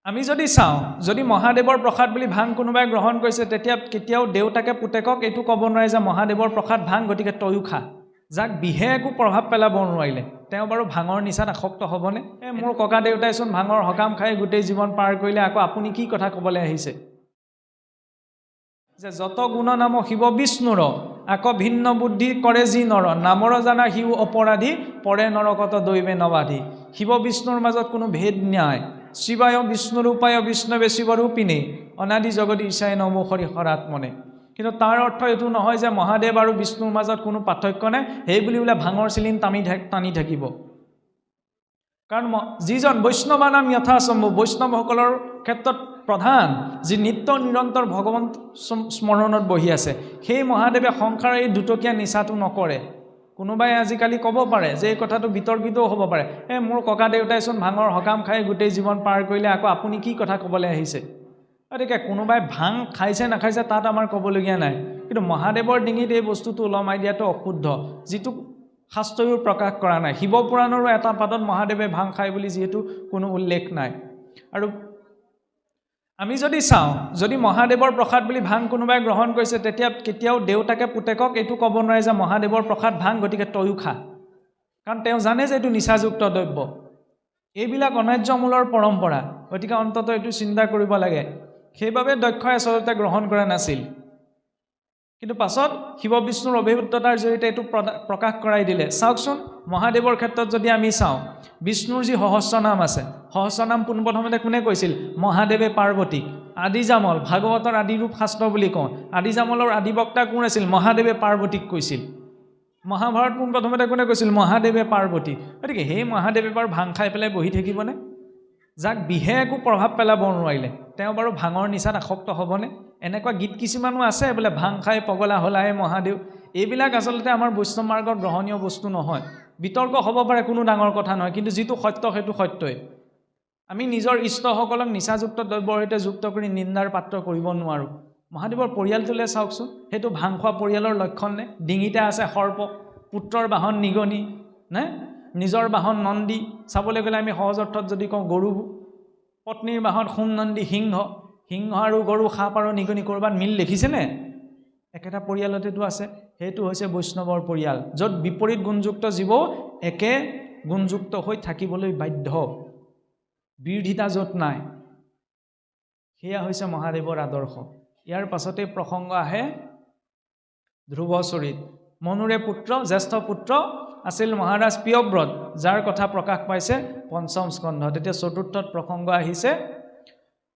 আমি যদি চাওঁ যদি মহাদেৱৰ প্ৰসাদ বুলি ভাং কোনোবাই গ্ৰহণ কৰিছে তেতিয়া কেতিয়াও দেউতাকে পুতেকক এইটো ক'ব নোৱাৰে যে মহাদেৱৰ প্ৰসাদ ভাং গতিকে তয়ো খা যাক বিহে একো প্ৰভাৱ পেলাব নোৱাৰিলে তেওঁ বাৰু ভাঙৰ নিচাত আসক্ত হ'বনে মোৰ ককা দেউতাইচোন ভাঙৰ হকাম খাই গোটেই জীৱন পাৰ কৰিলে আকৌ আপুনি কি কথা ক'বলৈ আহিছে যে যত গুণ নাম শিৱ বিষ্ণুৰ আকৌ ভিন্ন বুদ্ধি কৰে যি নৰ নামৰ জানা শিৱ অপৰাধী পৰে নৰকত দৈৱে নবাধি শিৱ বিষ্ণুৰ মাজত কোনো ভেদ নাই শিৱায় বিষ্ণুৰূপায় বিষ্ণৱে শিৱৰূপিণী অনাদি জগত ঈশায় নমো হৰি হৰাত্মনে কিন্তু তাৰ অৰ্থ এইটো নহয় যে মহাদেৱ আৰু বিষ্ণুৰ মাজত কোনো পাৰ্থক্য নাই সেই বুলি বোলে ভাঙৰ চিলিন টানি থাকিব কাৰণ যিজন বৈষ্ণৱ নাম যথাসম্ভৱ বৈষ্ণৱসকলৰ ক্ষেত্ৰত প্ৰধান যি নিত্য নিৰন্তৰ ভগৱন্ত স্মৰণত বহি আছে সেই মহাদেৱে সংসাৰৰ এই দুটকীয়া নিচাটো নকৰে কোনোবাই আজিকালি ক'ব পাৰে যে এই কথাটো বিতৰ্কিতও হ'ব পাৰে মোৰ ককা দেউতাইচোন ভাঙৰ হকাম খাই গোটেই জীৱন পাৰ কৰিলে আকৌ আপুনি কি কথা ক'বলৈ আহিছে গতিকে কোনোবাই ভাং খাইছে নাখাইছে তাত আমাৰ ক'বলগীয়া নাই কিন্তু মহাদেৱৰ ডিঙিত এই বস্তুটো ওলমাই দিয়াটো অশুদ্ধ যিটো শাস্ত্ৰও প্ৰকাশ কৰা নাই শিৱ পুৰাণৰো এটা পাদত মহাদেৱে ভাং খায় বুলি যিহেতু কোনো উল্লেখ নাই আৰু আমি যদি চাওঁ যদি মহাদেৱৰ প্ৰসাদ বুলি ভাং কোনোবাই গ্ৰহণ কৰিছে তেতিয়া কেতিয়াও দেউতাকে পুতেকক এইটো ক'ব নোৱাৰে যে মহাদেৱৰ প্ৰসাদ ভাং গতিকে তয়ো খা কাৰণ তেওঁ জানে যে এইটো নিচাযুক্ত দ্ৰব্য এইবিলাক অনাৰ্যমূলৰ পৰম্পৰা গতিকে অন্তত এইটো চিন্তা কৰিব লাগে সেইবাবে দক্ষই আচলতে গ্ৰহণ কৰা নাছিল কিন্তু পাছত শিৱ বিষ্ণুৰ অভিভূততাৰ জৰিয়তে এইটো প্ৰকাশ কৰাই দিলে চাওকচোন মহাদেৱৰ ক্ষেত্ৰত যদি আমি চাওঁ বিষ্ণুৰ যি সহস্ৰনাম আছে সহস্ৰনাম পোনপ্ৰথমতে কোনে কৈছিল মহাদেৱে পাৰ্বতীক আদিজামল ভাগৱতৰ আদিৰূপ শাস্ত্ৰ বুলি কওঁ আদিজামলৰ আদিবক্তা কোন আছিল মহাদেৱে পাৰ্বতীক কৈছিল মহাভাৰত পোনপ্ৰথমতে কোনে কৈছিল মহাদেৱে পাৰ্বতী গতিকে সেই মহাদেৱে বাৰু ভাং খাই পেলাই বহি থাকিবনে যাক বিহে একো প্ৰভাৱ পেলাব নোৱাৰিলে তেওঁ বাৰু ভাঙৰ নিচাত আসক্ত হ'বনে এনেকুৱা গীত কিছুমানো আছে বোলে ভাং খাই পগলা হলাহে মহাদেৱ এইবিলাক আচলতে আমাৰ বৈষ্ণৱ মাৰ্গৰ গ্ৰহণীয় বস্তু নহয় বিতৰ্ক হ'ব পাৰে কোনো ডাঙৰ কথা নহয় কিন্তু যিটো সত্য সেইটো সত্যই আমি নিজৰ ইষ্টসকলক নিচাযুক্ত দ্ৰব্যৰ সৈতে যুক্ত কৰি নিন্দাৰ পাত্ৰ কৰিব নোৱাৰোঁ মহাদেৱৰ পৰিয়ালটোলৈ চাওকচোন সেইটো ভাং খোৱা পৰিয়ালৰ লক্ষণ নে ডিঙিতে আছে সৰ্প পুত্ৰৰ বাহন নিগনি নে নিজৰ বাহন নন্দী চাবলৈ গ'লে আমি সহজ অৰ্থত যদি কওঁ গৰু পত্নীৰ বাহন সোম নন্দী সিংহ আৰু গৰু সাপ আৰু নিগনি ক'ৰবাত মিল দেখিছেনে একেটা পৰিয়ালতেতো আছে সেইটো হৈছে বৈষ্ণৱৰ পৰিয়াল য'ত বিপৰীত গুণযুক্ত জীৱ একে গুণযুক্ত হৈ থাকিবলৈ বাধ্য বিৰোধিতা য'ত নাই সেয়া হৈছে মহাদেৱৰ আদৰ্শ ইয়াৰ পাছতে প্ৰসংগ আহে ধ্ৰুৱচৰিত মনুৰে পুত্ৰ জ্যেষ্ঠ পুত্ৰ আছিল মহাৰাজ প্ৰিয়ব্ৰত যাৰ কথা প্ৰকাশ পাইছে পঞ্চম স্কন্ধ তেতিয়া চতুৰ্থত প্ৰসংগ আহিছে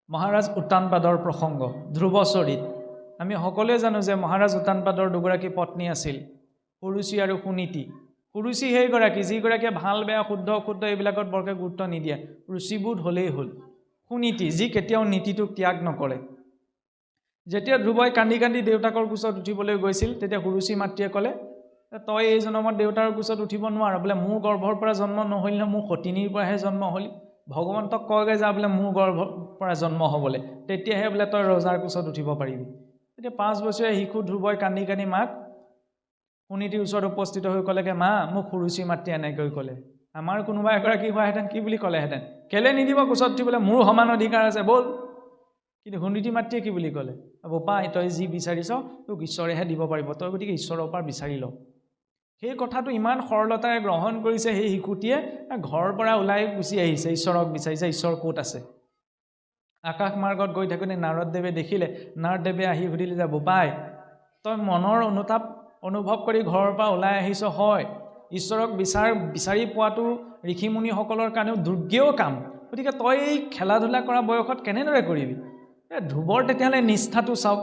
মহাৰাজ উত্তানপাদৰ প্ৰসংগ ধ্ৰুৱচৰিত আমি সকলোৱে জানো যে মহাৰাজ উত্তানপাদৰ দুগৰাকী পত্নী আছিল সুৰুচি আৰু সুনীতি সুৰুচি সেইগৰাকী যিগৰাকীয়ে ভাল বেয়া শুদ্ধ অশুদ্ধ এইবিলাকত বৰকৈ গুৰুত্ব নিদিয়ে ৰুচিবোধ হ'লেই হ'ল সুনীতি যি কেতিয়াও নীতিটোক ত্যাগ নকৰে যেতিয়া ধ্ৰুৱই কান্দি কান্দি দেউতাকৰ কোচত উঠিবলৈ গৈছিল তেতিয়া সুৰুচি মাতৃয়ে ক'লে তই এই জন্মত দেউতাৰ কোচত উঠিব নোৱাৰ বোলে মোৰ গৰ্ভৰ পৰা জন্ম নহ'ল ন মোৰ সতিনীৰ পৰাহে জন্ম হ'লি ভগৱন্তক কয়গৈ যা বোলে মোৰ গৰ্ভৰ পৰা জন্ম হ'বলৈ তেতিয়াহে বোলে তই ৰজাৰ কোচত উঠিব পাৰিবি এতিয়া 5 বছৰীয়া শিশু ধ্ৰুৱই কান্দি কান্দি মাক সুনীতিৰ ওচৰত উপস্থিত হৈ ক'লেগৈ মা মোক সুৰুচি মাতৃ এনেকৈ ক'লে আমাৰ কোনোবা এগৰাকী হোৱাহেঁতেন কি বুলি ক'লেহেঁতেন কেলে নিদিব কোচত উঠিবলৈ মোৰ সমান অধিকাৰ আছে ব'ল কিন্তু সুনীতি মাতৃয়ে কি বুলি ক'লে বোপা তই যি বিচাৰিছ তোক ঈশ্বৰেহে দিব পাৰিব তই গতিকে ঈশ্বৰৰ পৰা বিচাৰি ল সেই কথাটো ইমান সৰলতাৰে গ্ৰহণ কৰিছে সেই শিশুটিয়ে ঘৰৰ পৰা ওলাই গুচি আহিছে ঈশ্বৰক বিচাৰিছে ঈশ্বৰ ক'ত আছে আকাশ মাৰ্গত গৈ থাকোঁতে নাৰদদেৱে দেখিলে নাৰদদেৱে আহি সুধিলে যে বোপাই তই মনৰ অনুভৱ কৰি ঘৰৰ পৰা ওলাই আহিছ হয় ঈশ্বৰক বিচাৰি পোৱাটো ঋষিমুনিসকলৰ কাৰণেও দুৰ্গেয় কাম গতিকে তই এই খেলা ধূলা কৰা বয়সত কেনেদৰে কৰিবি ধ্ৰুৱৰ তেতিয়াহ'লে নিষ্ঠাটো চাওক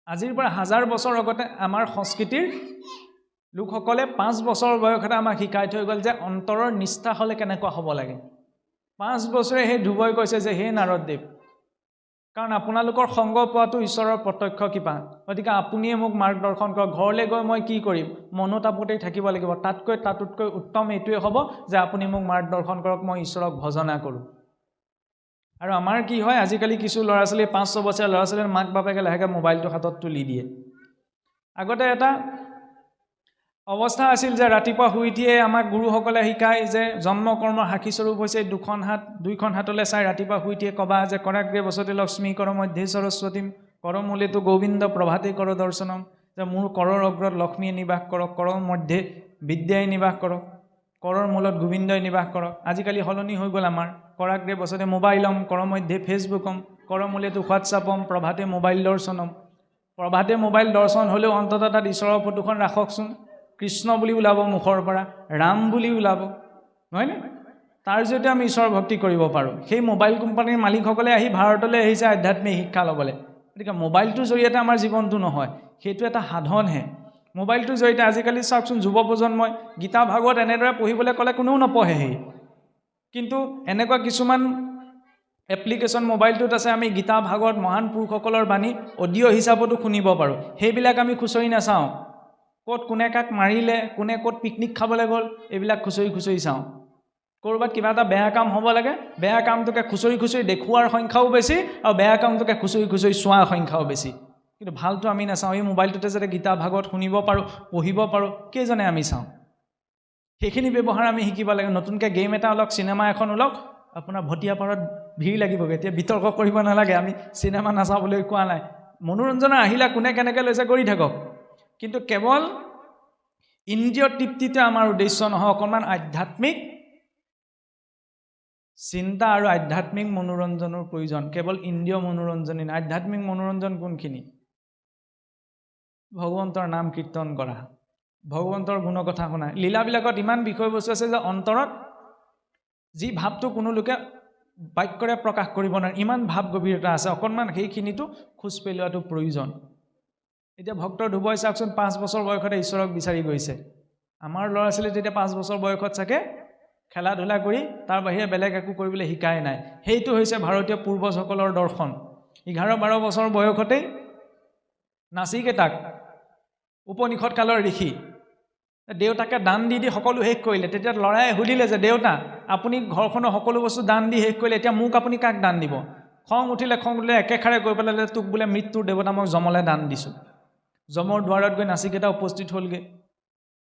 আজিৰ পৰা 1000 বছৰ আগতে আমাৰ সংস্কৃতিৰ লোকসকলে 5 বছৰ বয়সতে আমাক শিকাই থৈ গ'ল যে অন্তৰৰ নিষ্ঠা হ'লে কেনেকুৱা হ'ব লাগে 5 বছৰে সেই ধ্ৰুৱই কৈছে যে হে নাৰদদেৱ কাৰণ আপোনালোকৰ সংগ পোৱাটো ঈশ্বৰৰ প্ৰত্যক্ষ কৃপা গতিকে আপুনিয়ে মোক মাৰ্গদৰ্শন কৰক ঘৰলৈ গৈ মই কি কৰিম মনোতাপতেই থাকিব লাগিব তাতোতকৈ উত্তম এইটোৱে হ'ব যে আপুনি মোক মাৰ্গদৰ্শন কৰক মই ঈশ্বৰক ভজনা কৰোঁ আৰু আমাৰ কি হয় আজিকালি কিছু ল'ৰা ছোৱালী 5-6 বছৰীয়া ল'ৰা ছোৱালীৰ মাক বাপেকে লাহেকৈ মোবাইলটো হাতত তুলি দিয়ে আগতে এটা অৱস্থা আছিল যে ৰাতিপুৱা শুই উঠিয়ে আমাক গুৰুসকলে শিকায় যে জন্ম কৰ্মৰ সাক্ষীস্বৰূপ হৈছে দুইখন হাতলৈ চাই ৰাতিপুৱা শুই উঠিয়ে ক'বা যে কৰাগ্ৰে বসতি লক্ষ্মী কৰ মধ্যে সৰস্বতীম কৰমূলেতো গোবিন্দ প্ৰভাতে কৰ দৰ্শনম, যে মোৰ কৰৰ অগ্ৰত লক্ষ্মীয়ে নিবাস কৰক, কৰৰ মধ্যে বিদ্যাই নিবাস কৰক, কৰৰ মূলত গোবিন্দই নিবাস কৰক। আজিকালি সলনি হৈ গ'ল আমাৰ, কৰাগ্ৰে বসতে মোবাইলম কৰ মধ্যে ফেচবুকম কৰমূলেতো হোৱাটছআপম প্ৰভাতে মোবাইল দৰ্শনম। প্ৰভাতে মোবাইল দৰ্শন হ'লেও অন্ততঃ তাত ঈশ্বৰৰ ফটোখন ৰাখকচোন, কৃষ্ণ বুলি ওলাব মুখৰ পৰা, ৰাম বুলি ওলাব, নহয়নে? তাৰ জৰিয়তে আমি ঈশ্বৰ ভক্তি কৰিব পাৰোঁ। সেই মোবাইল কোম্পানীৰ মালিকসকলে আহি ভাৰতলৈ আহিছে আধ্যাত্মিক শিক্ষা ল'বলৈ। গতিকে মোবাইলটোৰ জৰিয়তে আমাৰ জীৱনটো নহয়, সেইটো এটা সাধনহে। মোবাইলটোৰ জৰিয়তে আজিকালি চাওকচোন যুৱ প্ৰজন্মই গীতা ভাগৱত এনেদৰে পঢ়িবলৈ ক'লে কোনেও নপঢ়েহি, কিন্তু এনেকুৱা কিছুমান এপ্লিকেশ্যন মোবাইলটোত আছে, আমি গীতা ভাগৱত মহান পুৰুষসকলৰ বাণী অডিঅ' হিচাপতো শুনিব পাৰোঁ। সেইবিলাক আমি খুচৰি নাচাওঁ, ক'ত কোনে কাক মাৰিলে, কোনে ক'ত পিকনিক খাবলৈ গ'ল, এইবিলাক খুচৰি চাওঁ। ক'ৰবাত কিবা এটা বেয়া কাম হ'ব লাগে, বেয়া কামটোকে খুচৰি দেখুওৱাৰ সংখ্যাও বেছি আৰু বেয়া কামটোকে খুচৰি চোৱাৰ সংখ্যাও বেছি, কিন্তু ভালটো আমি নাচাওঁ। এই মোবাইলটোতে যাতে গীতা ভাগৱত শুনিব পাৰোঁ, পঢ়িব পাৰোঁ, কেইজনে আমি চাওঁ? সেইখিনি ব্যৱহাৰ আমি শিকিব লাগে। নতুনকৈ গেম এটা ওলক, চিনেমা এখন ওলক, আপোনাৰ ভটীয়া পাৰত ভিৰ লাগিবগৈ। এতিয়া বিতৰ্ক কৰিব নালাগে, আমি চিনেমা নাচাবলৈ কোৱা নাই, মনোৰঞ্জনৰ আহিলা কোনে কেনেকৈ লৈছে কৰি থাকক, কিন্তু কেৱল ইন্দ্ৰিয় তৃপ্তিতে আমাৰ উদ্দেশ্য নহয়, অকণমান আধ্যাত্মিক চিন্তা আৰু আধ্যাত্মিক মনোৰঞ্জনৰ প্ৰয়োজন। কেৱল ইন্দ্ৰিয় মনোৰঞ্জনেই নহয়, আধ্যাত্মিক মনোৰঞ্জন কোনখিনি? ভগৱন্তৰ নাম কীৰ্তন কৰা, ভগৱন্তৰ গুণকথা শুনা। লীলাবিলাকত ইমান বিষয়বস্তু আছে যে অন্তৰত যি ভাৱটো কোনো লোকে বাক্যৰে প্ৰকাশ কৰিব নোৱাৰে, ইমান ভাৱ গভীৰতা আছে। অকণমান সেইখিনিতো খোজ পেলোৱাটো প্ৰয়োজন। এতিয়া ভক্তৰ ধ্ৰুৱই চাওকচোন 5 বছৰ বয়সতে ঈশ্বৰক বিচাৰি গৈছে। আমাৰ ল'ৰা ছোৱালী তেতিয়া 5 বছৰ বয়সত চাগে খেলা ধূলা কৰি তাৰ বাহিৰে বেলেগ একো কৰিবলৈ শিকাই নাই। সেইটো হৈছে ভাৰতীয় পূৰ্বজসকলৰ দৰ্শন। 11-12 বছৰ বয়সতেই নাচিকেতাক উপনিষদ কালৰ ঋষি দেউতাকে দান দি সকলো শেষ কৰিলে। তেতিয়া ল'ৰাই সুধিলে যে দেউতা, আপুনি ঘৰখনৰ সকলো বস্তু দান দি শেষ কৰিলে, এতিয়া মোক আপুনি কাক দান দিব? খং উঠিলে একেষাৰে কৈ পেলালে, তোক বোলে মৃত্যুৰ দেৱতা মই যমলৈ দান দিছোঁ। যমৰ দুৱাৰত গৈ নাচিকেতা উপস্থিত হ'লগৈ।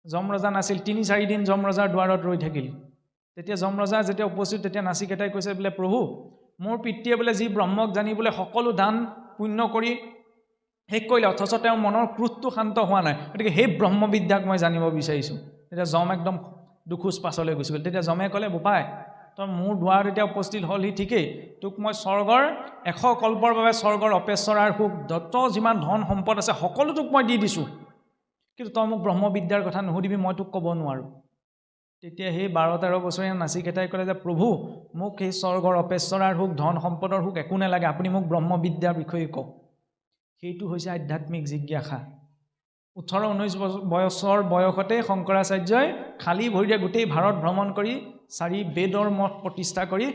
যম ৰজা নাছিল, 3-4 দিন যম ৰজাৰ দুৱাৰত ৰৈ থাকিল। তেতিয়া যম ৰজা যেতিয়া উপস্থিত, তেতিয়া নাচিকেতাই কৈছে বোলে, প্ৰভু, মোৰ পিতৃয়ে বোলে যি ব্ৰহ্মক জানিবলৈ সকলো দান পুণ্য কৰি শেষ কৰিলে, অথচ তেওঁৰ মনৰ ক্ৰোধটো শান্ত হোৱা নাই, গতিকে সেই ব্ৰহ্মবিদ্যাক মই জানিব বিচাৰিছোঁ। তেতিয়া যম একদম দুখোজ পাছলৈ গুচি গ'ল। তেতিয়া যমে ক'লে, বোপাই, তই মোৰ দুৱাৰত এতিয়া উপস্থিত হ'লহি ঠিকেই, তোক মই স্বৰ্গৰ 100 কল্পৰ বাবে স্বৰ্গৰ অপেশ্বৰাৰ সুখ, যত যিমান ধন সম্পদ আছে সকলো তোক মই দি দিছোঁ, কিন্তু তই মোক ব্ৰহ্মবিদ্যাৰ কথা নুসুধিবি, মই তোক ক'ব নোৱাৰোঁ। তেতিয়া সেই 12-13 বছৰীয়া নাচিকেতাই ক'লে যে প্ৰভু, মোক সেই স্বৰ্গৰ অপেশ্বৰাৰ সুখ, ধন সম্পদৰ সুখ একো নালাগে, আপুনি মোক ব্ৰহ্মবিদ্যাৰ বিষয়ে কওক। সেইটো হৈছে আধ্যাত্মিক জিজ্ঞাসা। 18-19 বছৰ বয়সতে শংকৰাচাৰ্যই খালী ভৰিৰে গোটেই ভাৰত ভ্ৰমণ কৰি 4 বেদৰ মঠ প্ৰতিষ্ঠা কৰি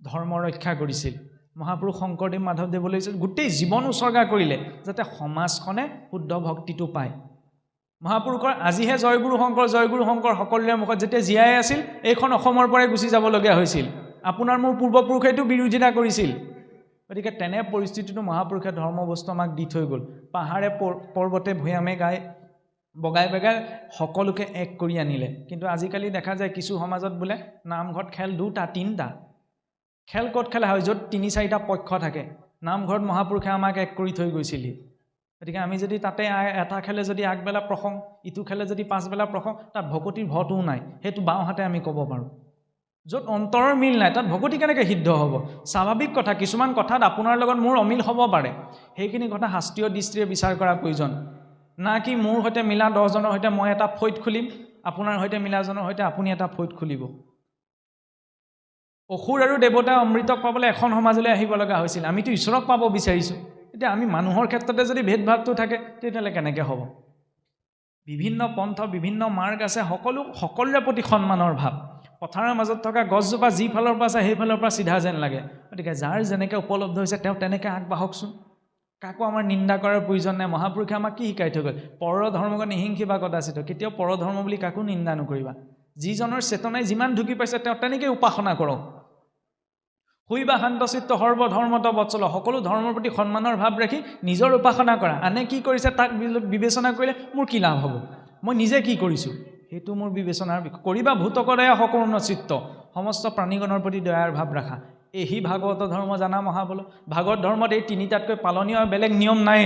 ধৰ্ম ৰক্ষা কৰিছিল। মহাপুৰুষ শংকৰদেৱ মাধৱদেৱলৈ গোটেই জীৱন উচৰ্গা কৰিলে যাতে সমাজখনে শুদ্ধ ভক্তিটো পায়। মহাপুৰুষৰ আজিহে জয়গুৰু শংকৰ সকলোৰে মুখত যেতিয়া জীয়াই আছিল, এইখন অসমৰ পৰাই গুচি যাবলগীয়া হৈছিল। আপোনাৰ মোৰ পূৰ্বপুৰুষেতো বিৰোধিতা কৰিছিল। গতিকে তেনে পৰিস্থিতিটো মহাপুৰুষে ধৰ্মবস্তু আমাক দি থৈ গ'ল। পাহাৰে পৰ্বতে ভৈয়ামে বগাই সকলোকে এক কৰি আনিলে। কিন্তু আজিকালি দেখা যায় কিছু সমাজত বোলে নামঘৰত খেল 2-3টা খেল ক'ত খেলা হয়, য'ত 3-4টা পক্ষ থাকে। নামঘৰত মহাপুৰুষে আমাক এক কৰি থৈ গৈছিলহি। গতিকে আমি যদি তাতে এটা খেলে যদি আগবেলা প্ৰসংগ, ইটো খেলে যদি পাছবেলা প্ৰসংগ, তাত ভকতিৰ ভটোও নাই, সেইটো বাওঁহাতে আমি ক'ব পাৰোঁ। য'ত অন্তৰৰ মিল নাই, তাত ভকতি কেনেকৈ সিদ্ধ হ'ব? স্বাভাৱিক কথা, কিছুমান কথাত আপোনাৰ লগত মোৰ অমিল হ'ব পাৰে, সেইখিনি কথা শাস্ত্ৰীয় দৃষ্টিৰে বিচাৰ কৰা প্ৰয়োজন। না কি মোৰ সৈতে মিলা 10জনৰ সৈতে মই এটা ফৈট খুলিম, আপোনাৰ সৈতে মিলাজনৰ সৈতে আপুনি এটা ফৈট খুলিব। অসুৰ আৰু দেৱতা অমৃতক পাবলৈ এখন সমাজলৈ আহিব লগা হৈছিল। আমিতো ঈশ্বৰক পাব বিচাৰিছোঁ। এতিয়া আমি মানুহৰ ক্ষেত্ৰতে যদি ভেদভাৱটো থাকে, তেতিয়াহ'লে কেনেকৈ হ'ব? বিভিন্ন পন্থ, বিভিন্ন মাৰ্গ আছে, সকলোৰে প্ৰতি সন্মানৰ ভাৱ। পথাৰৰ মাজত থকা গছজোপা যিফালৰ পৰা আছে সেইফালৰ পৰা চিধা যেন লাগে। গতিকে যাৰ যেনেকৈ উপলব্ধ হৈছে তেওঁ তেনেকৈ আগবাঢ়কচোন। কাকো আমাৰ নিন্দা কৰাৰ প্ৰয়োজন নাই। মহাপুৰুষে আমাক কি শিকাই থৈ গ'ল? পৰ ধৰ্মক নিহিংসিবা কদাচিত, কেতিয়াও পৰ ধৰ্ম বুলি কাকো নিন্দা নকৰিবা। যিজনৰ চেতনাই যিমান ঢুকি পাইছে তেওঁ তেনেকৈ উপাসনা কৰক। শৈবা শান্তচিত্ত সৰ্বধৰ্মত বৎসল, সকলো ধৰ্মৰ প্ৰতি সন্মানৰ ভাৱ ৰাখি নিজৰ উপাসনা কৰা। আনে কি কৰিছে তাক বিবেচনা কৰিলে মোৰ কি লাভ হ'ব? মই নিজে কি কৰিছোঁ সেইটো মোৰ বিবেচনাৰ বিষয় কৰিবা ভূতকদয়া সকৰ্ণ চিত্ত সমস্ত প্ৰাণীগণৰ প্ৰতি দয়াৰ ভাৱ ৰাখা এহি ভাগৱত ধৰ্ম জানা মহাবল ভাগৱত ধৰ্মত এই তিনিটাতকৈ পালনীয় বেলেগ নিয়ম নাই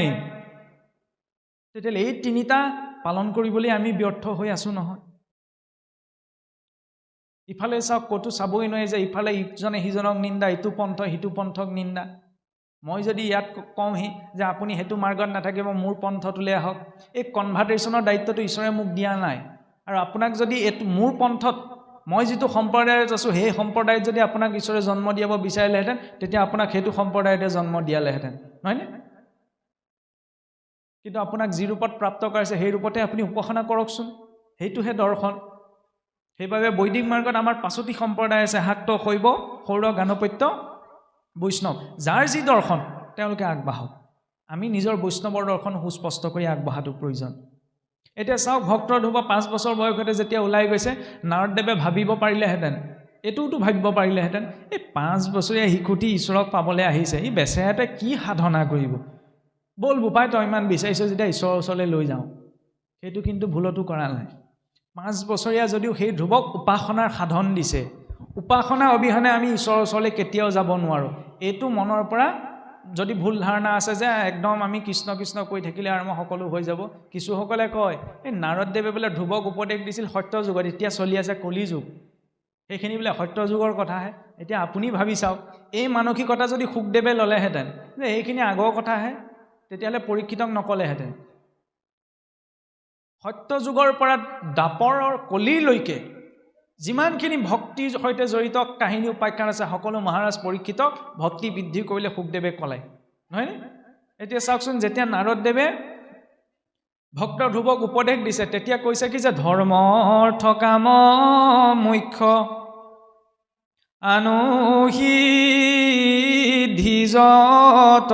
তেতিয়াহ'লে এই তিনিটা পালন কৰিবলৈ আমি ব্যৰ্থ হৈ আছোঁ নহয় ইফালে চাওক ক'তো চাবই নোৱাৰে যে ইফালে ইজনে সিজনক নিন্দা ইটো পন্থ সিটো পন্থক নিন্দা মই যদি ইয়াত কওঁহি যে আপুনি সেইটো মাৰ্গত নাথাকিব মোৰ পন্থটোলৈ আহক এই কনভাৰ্টেশ্যনৰ দায়িত্বটো ঈশ্বৰে মোক দিয়া নাই আৰু আপোনাক যদি এইটো মোৰ পন্থত মই যিটো সম্প্ৰদায়ত আছোঁ সেই সম্প্ৰদায়ত যদি আপোনাক ঈশ্বৰে জন্ম দিয়াব বিচাৰিলেহেঁতেন তেতিয়া আপোনাক সেইটো সম্প্ৰদায়তে জন্ম দিয়ালেহেঁতেন নহয়নে কিন্তু আপোনাক যি ৰূপত প্ৰাপ্ত কৰাইছে সেই ৰূপতে আপুনি উপাসনা কৰকচোন সেইটোহে দৰ্শন সেইবাবে বৈদিক মাৰ্গত আমাৰ 5টি সম্প্ৰদায় আছে শাক্ত শৈৱ সৌৰ গাণপত্য বৈষ্ণৱ যাৰ যি দৰ্শন তেওঁলোকে আগবাঢ়ক আমি নিজৰ বৈষ্ণৱৰ দৰ্শন সুস্পষ্ট কৰি আগবঢ়াটো প্ৰয়োজন এতিয়া চাওক ভক্তৰ ধ্ৰুৱ 5 বছৰ বয়সতে যেতিয়া ওলাই গৈছে নাৰদদেৱে ভাবিব পাৰিলেহেঁতেন এইটোতো ভাবিব পাৰিলেহেঁতেন এই 5 বছৰীয়া শিশুটি ঈশ্বৰক পাবলৈ আহিছে ই বেচেৰাতে কি সাধনা কৰিব বল বোপাই তই ইমান বিচাৰিছ যেতিয়া ঈশ্বৰৰ ওচৰলৈ লৈ যাওঁ সেইটো কিন্তু ভুলতো কৰা নাই 5 বছৰীয়া যদিও সেই ধ্ৰুৱক উপাসনাৰ সাধন দিছে উপাসনা অবিহনে আমি ঈশ্বৰৰ ওচৰলৈ কেতিয়াও যাব নোৱাৰোঁ এইটো মনৰ পৰা যদি ভুল ধাৰণা আছে যে একদম আমি কৃষ্ণ কৃষ্ণ কৈ থাকিলে আৰু সকলো হৈ যাব কিছুসকলে কয় এই নাৰদদেৱে বোলে ধ্ৰুৱক উপদেশ দিছিল সত্য যুগত এতিয়া চলি আছে কলি যুগ সেইখিনি বোলে সত্য যুগৰ কথাহে এতিয়া আপুনি ভাবি চাওক এই মানসিকতা যদি সুখদেৱে ল'লেহেঁতেন যে এইখিনি আগৰ কথাহে তেতিয়াহ'লে পৰীক্ষিতক নকলেহেঁতেন সত্য যুগৰ পৰা দাপৰৰ কলিলৈকে যিমানখিনি ভক্তিৰ সৈতে জড়িত কাহিনী উপাখ্যান আছে সকলো মহাৰাজ পৰীক্ষিতক ভক্তি বৃদ্ধি কৰিলে সুখদেৱে ক'লে নহয়নে এতিয়া চাওকচোন যেতিয়া নাৰদদেৱে ভক্ত ধ্ৰুৱক উপদেশ দিছে তেতিয়া কৈছে কি যে ধৰ্ম অৰ্থ কাম মুখ্য আনুসিদ্ধি যত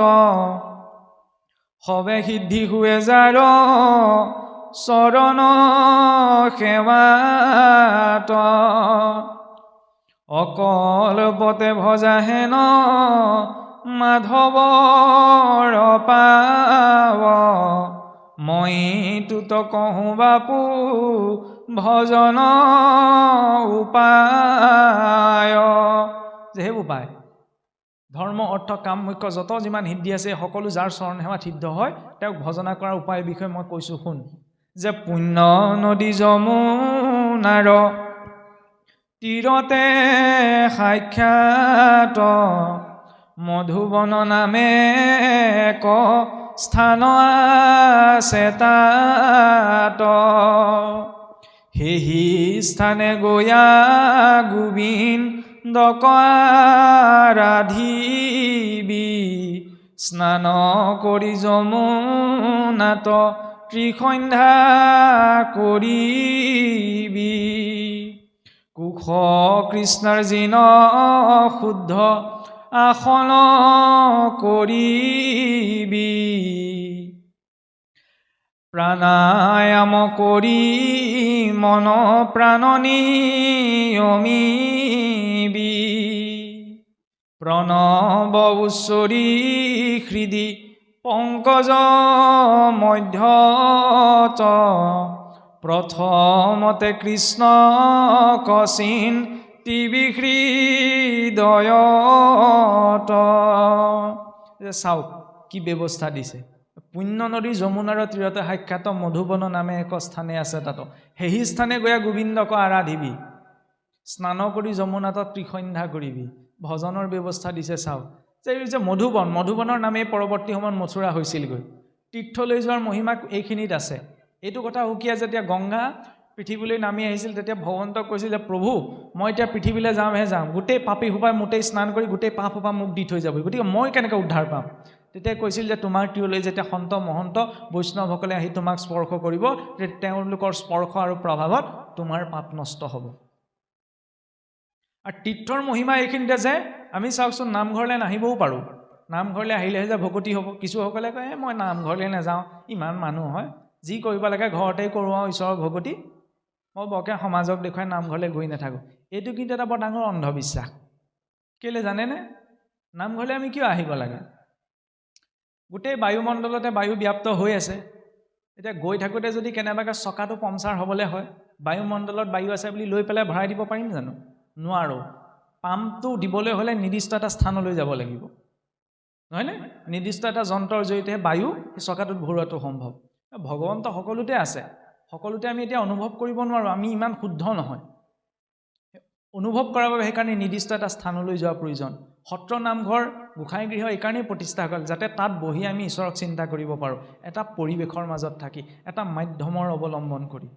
সবে সিদ্ধি হুৱে যাৰ চৰণ সেৱাত অকল পতে ভজা হেন মাধৱৰ পাৱ মই তুত কহোঁ বাপু ভজন উপায় যে সেই উপায় ধৰ্ম অৰ্থ কাম মুখ্য যত যিমান সিদ্ধি আছে সকলো যাৰ চৰণ সেৱাত সিদ্ধ হয় তেওঁক ভজনা কৰাৰ উপায়ৰ বিষয়ে মই কৈছোঁ শুন যে পুণ্য নদী যমুনাৰ তীৰতে সাক্ষাৎ মধুবন নামে এক স্থান আছে তাত সেই স্থানে গয়া গোবিন্দক আৰাধিবি স্নান কৰি যমুনাত ত্ৰিসন্ধ্যা কৰিবি কুশ কৃষ্ণৰ জিন শুদ্ধ আসন কৰিবি প্ৰাণায়াম কৰি মন প্ৰাণ নিয়মিবি প্ৰণৱ উচ্চৰি হৃদি পংকজ মধ্যত প্ৰথমতে কৃষ্ণ কচিন টিবি হৃদয়ত চাওক কি ব্যৱস্থা দিছে পুণ্য নদী যমুনাৰ তীৰতে সাক্ষাৎ মধুবন নামে এক স্থানে আছে তাত সেই স্থানে গৈ গোবিন্দক আৰাধিবি স্নান কৰি যমুনাত ত্ৰিসন্ধ্যা কৰিবি ভজনৰ ব্যৱস্থা দিছে চাওক যে মধুবনৰ নামে পৰৱৰ্তী সময়ত মথুৰা হৈছিলগৈ তীৰ্থলৈ যোৱাৰ মহিমা এইখিনিত আছে এইটো কথা সুকীয়া যেতিয়া গংগা পৃথিৱীলৈ নামি আহিছিল তেতিয়া ভগৱন্তক কৈছিল যে প্ৰভু মই এতিয়া পৃথিৱীলৈ যাম গোটেই পাপী সোপাই মোটেই স্নান কৰি গোটেই পাপ সোপা মোক দি থৈ যাব গতিকে মই কেনেকৈ উদ্ধাৰ পাম তেতিয়া কৈছিল যে তোমাৰ তীৰলৈ যেতিয়া সন্ত মহন্ত বৈষ্ণৱসকলে আহি তোমাক স্পৰ্শ কৰিব তেওঁলোকৰ স্পৰ্শ আৰু প্ৰভাৱত তোমাৰ পাপ নষ্ট হ'ব আৰু তীৰ্থৰ মহিমা এইখিনিতে যে আমি চাওকচোন নামঘৰলৈ নাহিবও পাৰোঁ নামঘৰলৈ আহিলেহে যে ভকতি হ'ব কিছুসকলে কয় মই নামঘৰলৈ নাযাওঁ ইমান মানুহ হয় যি কৰিব লাগে ঘৰতেই কৰোঁ আৰু ঈশ্বৰৰ ভকতি মই বৰকৈ সমাজক দেখুৱাই নামঘৰলৈ গৈ নাথাকোঁ এইটো কিন্তু এটা বৰ ডাঙৰ অন্ধবিশ্বাস কেলৈ জানেনে নামঘৰলৈ আমি কিয় আহিব লাগে গোটেই বায়ুমণ্ডলতে বায়ু ব্যাপ্ত হৈ আছে এতিয়া গৈ থাকোঁতে যদি কেনেবাকৈ চকাটো পামচাৰ হ'বলৈ হয় বায়ুমণ্ডলত বায়ু আছে বুলি লৈ পেলাই ভৰাই দিব পাৰিম জানো নোৱাৰোঁ পাম্পটো দিবলৈ হ'লে নিৰ্দিষ্ট এটা স্থানলৈ যাব লাগিব নহয়নে নিৰ্দিষ্ট এটা যন্ত্ৰৰ জৰিয়তে বায়ু সেই চকাটোত ভৰোৱাটো সম্ভৱ ভগৱন্ত সকলোতে আছে সকলোতে আমি এতিয়া অনুভৱ কৰিব নোৱাৰোঁ আমি ইমান শুদ্ধ নহয় অনুভৱ কৰাৰ বাবে সেইকাৰণে নিৰ্দিষ্ট এটা স্থানলৈ যোৱা প্ৰয়োজন সত্ৰ নামঘৰ গোসাঁই গৃহ এইকাৰণেই প্ৰতিষ্ঠা হ'ল যাতে তাত বহি আমি ঈশ্বৰক চিন্তা কৰিব পাৰোঁ এটা পৰিৱেশৰ মাজত থাকি এটা মাধ্যমৰ অৱলম্বন কৰি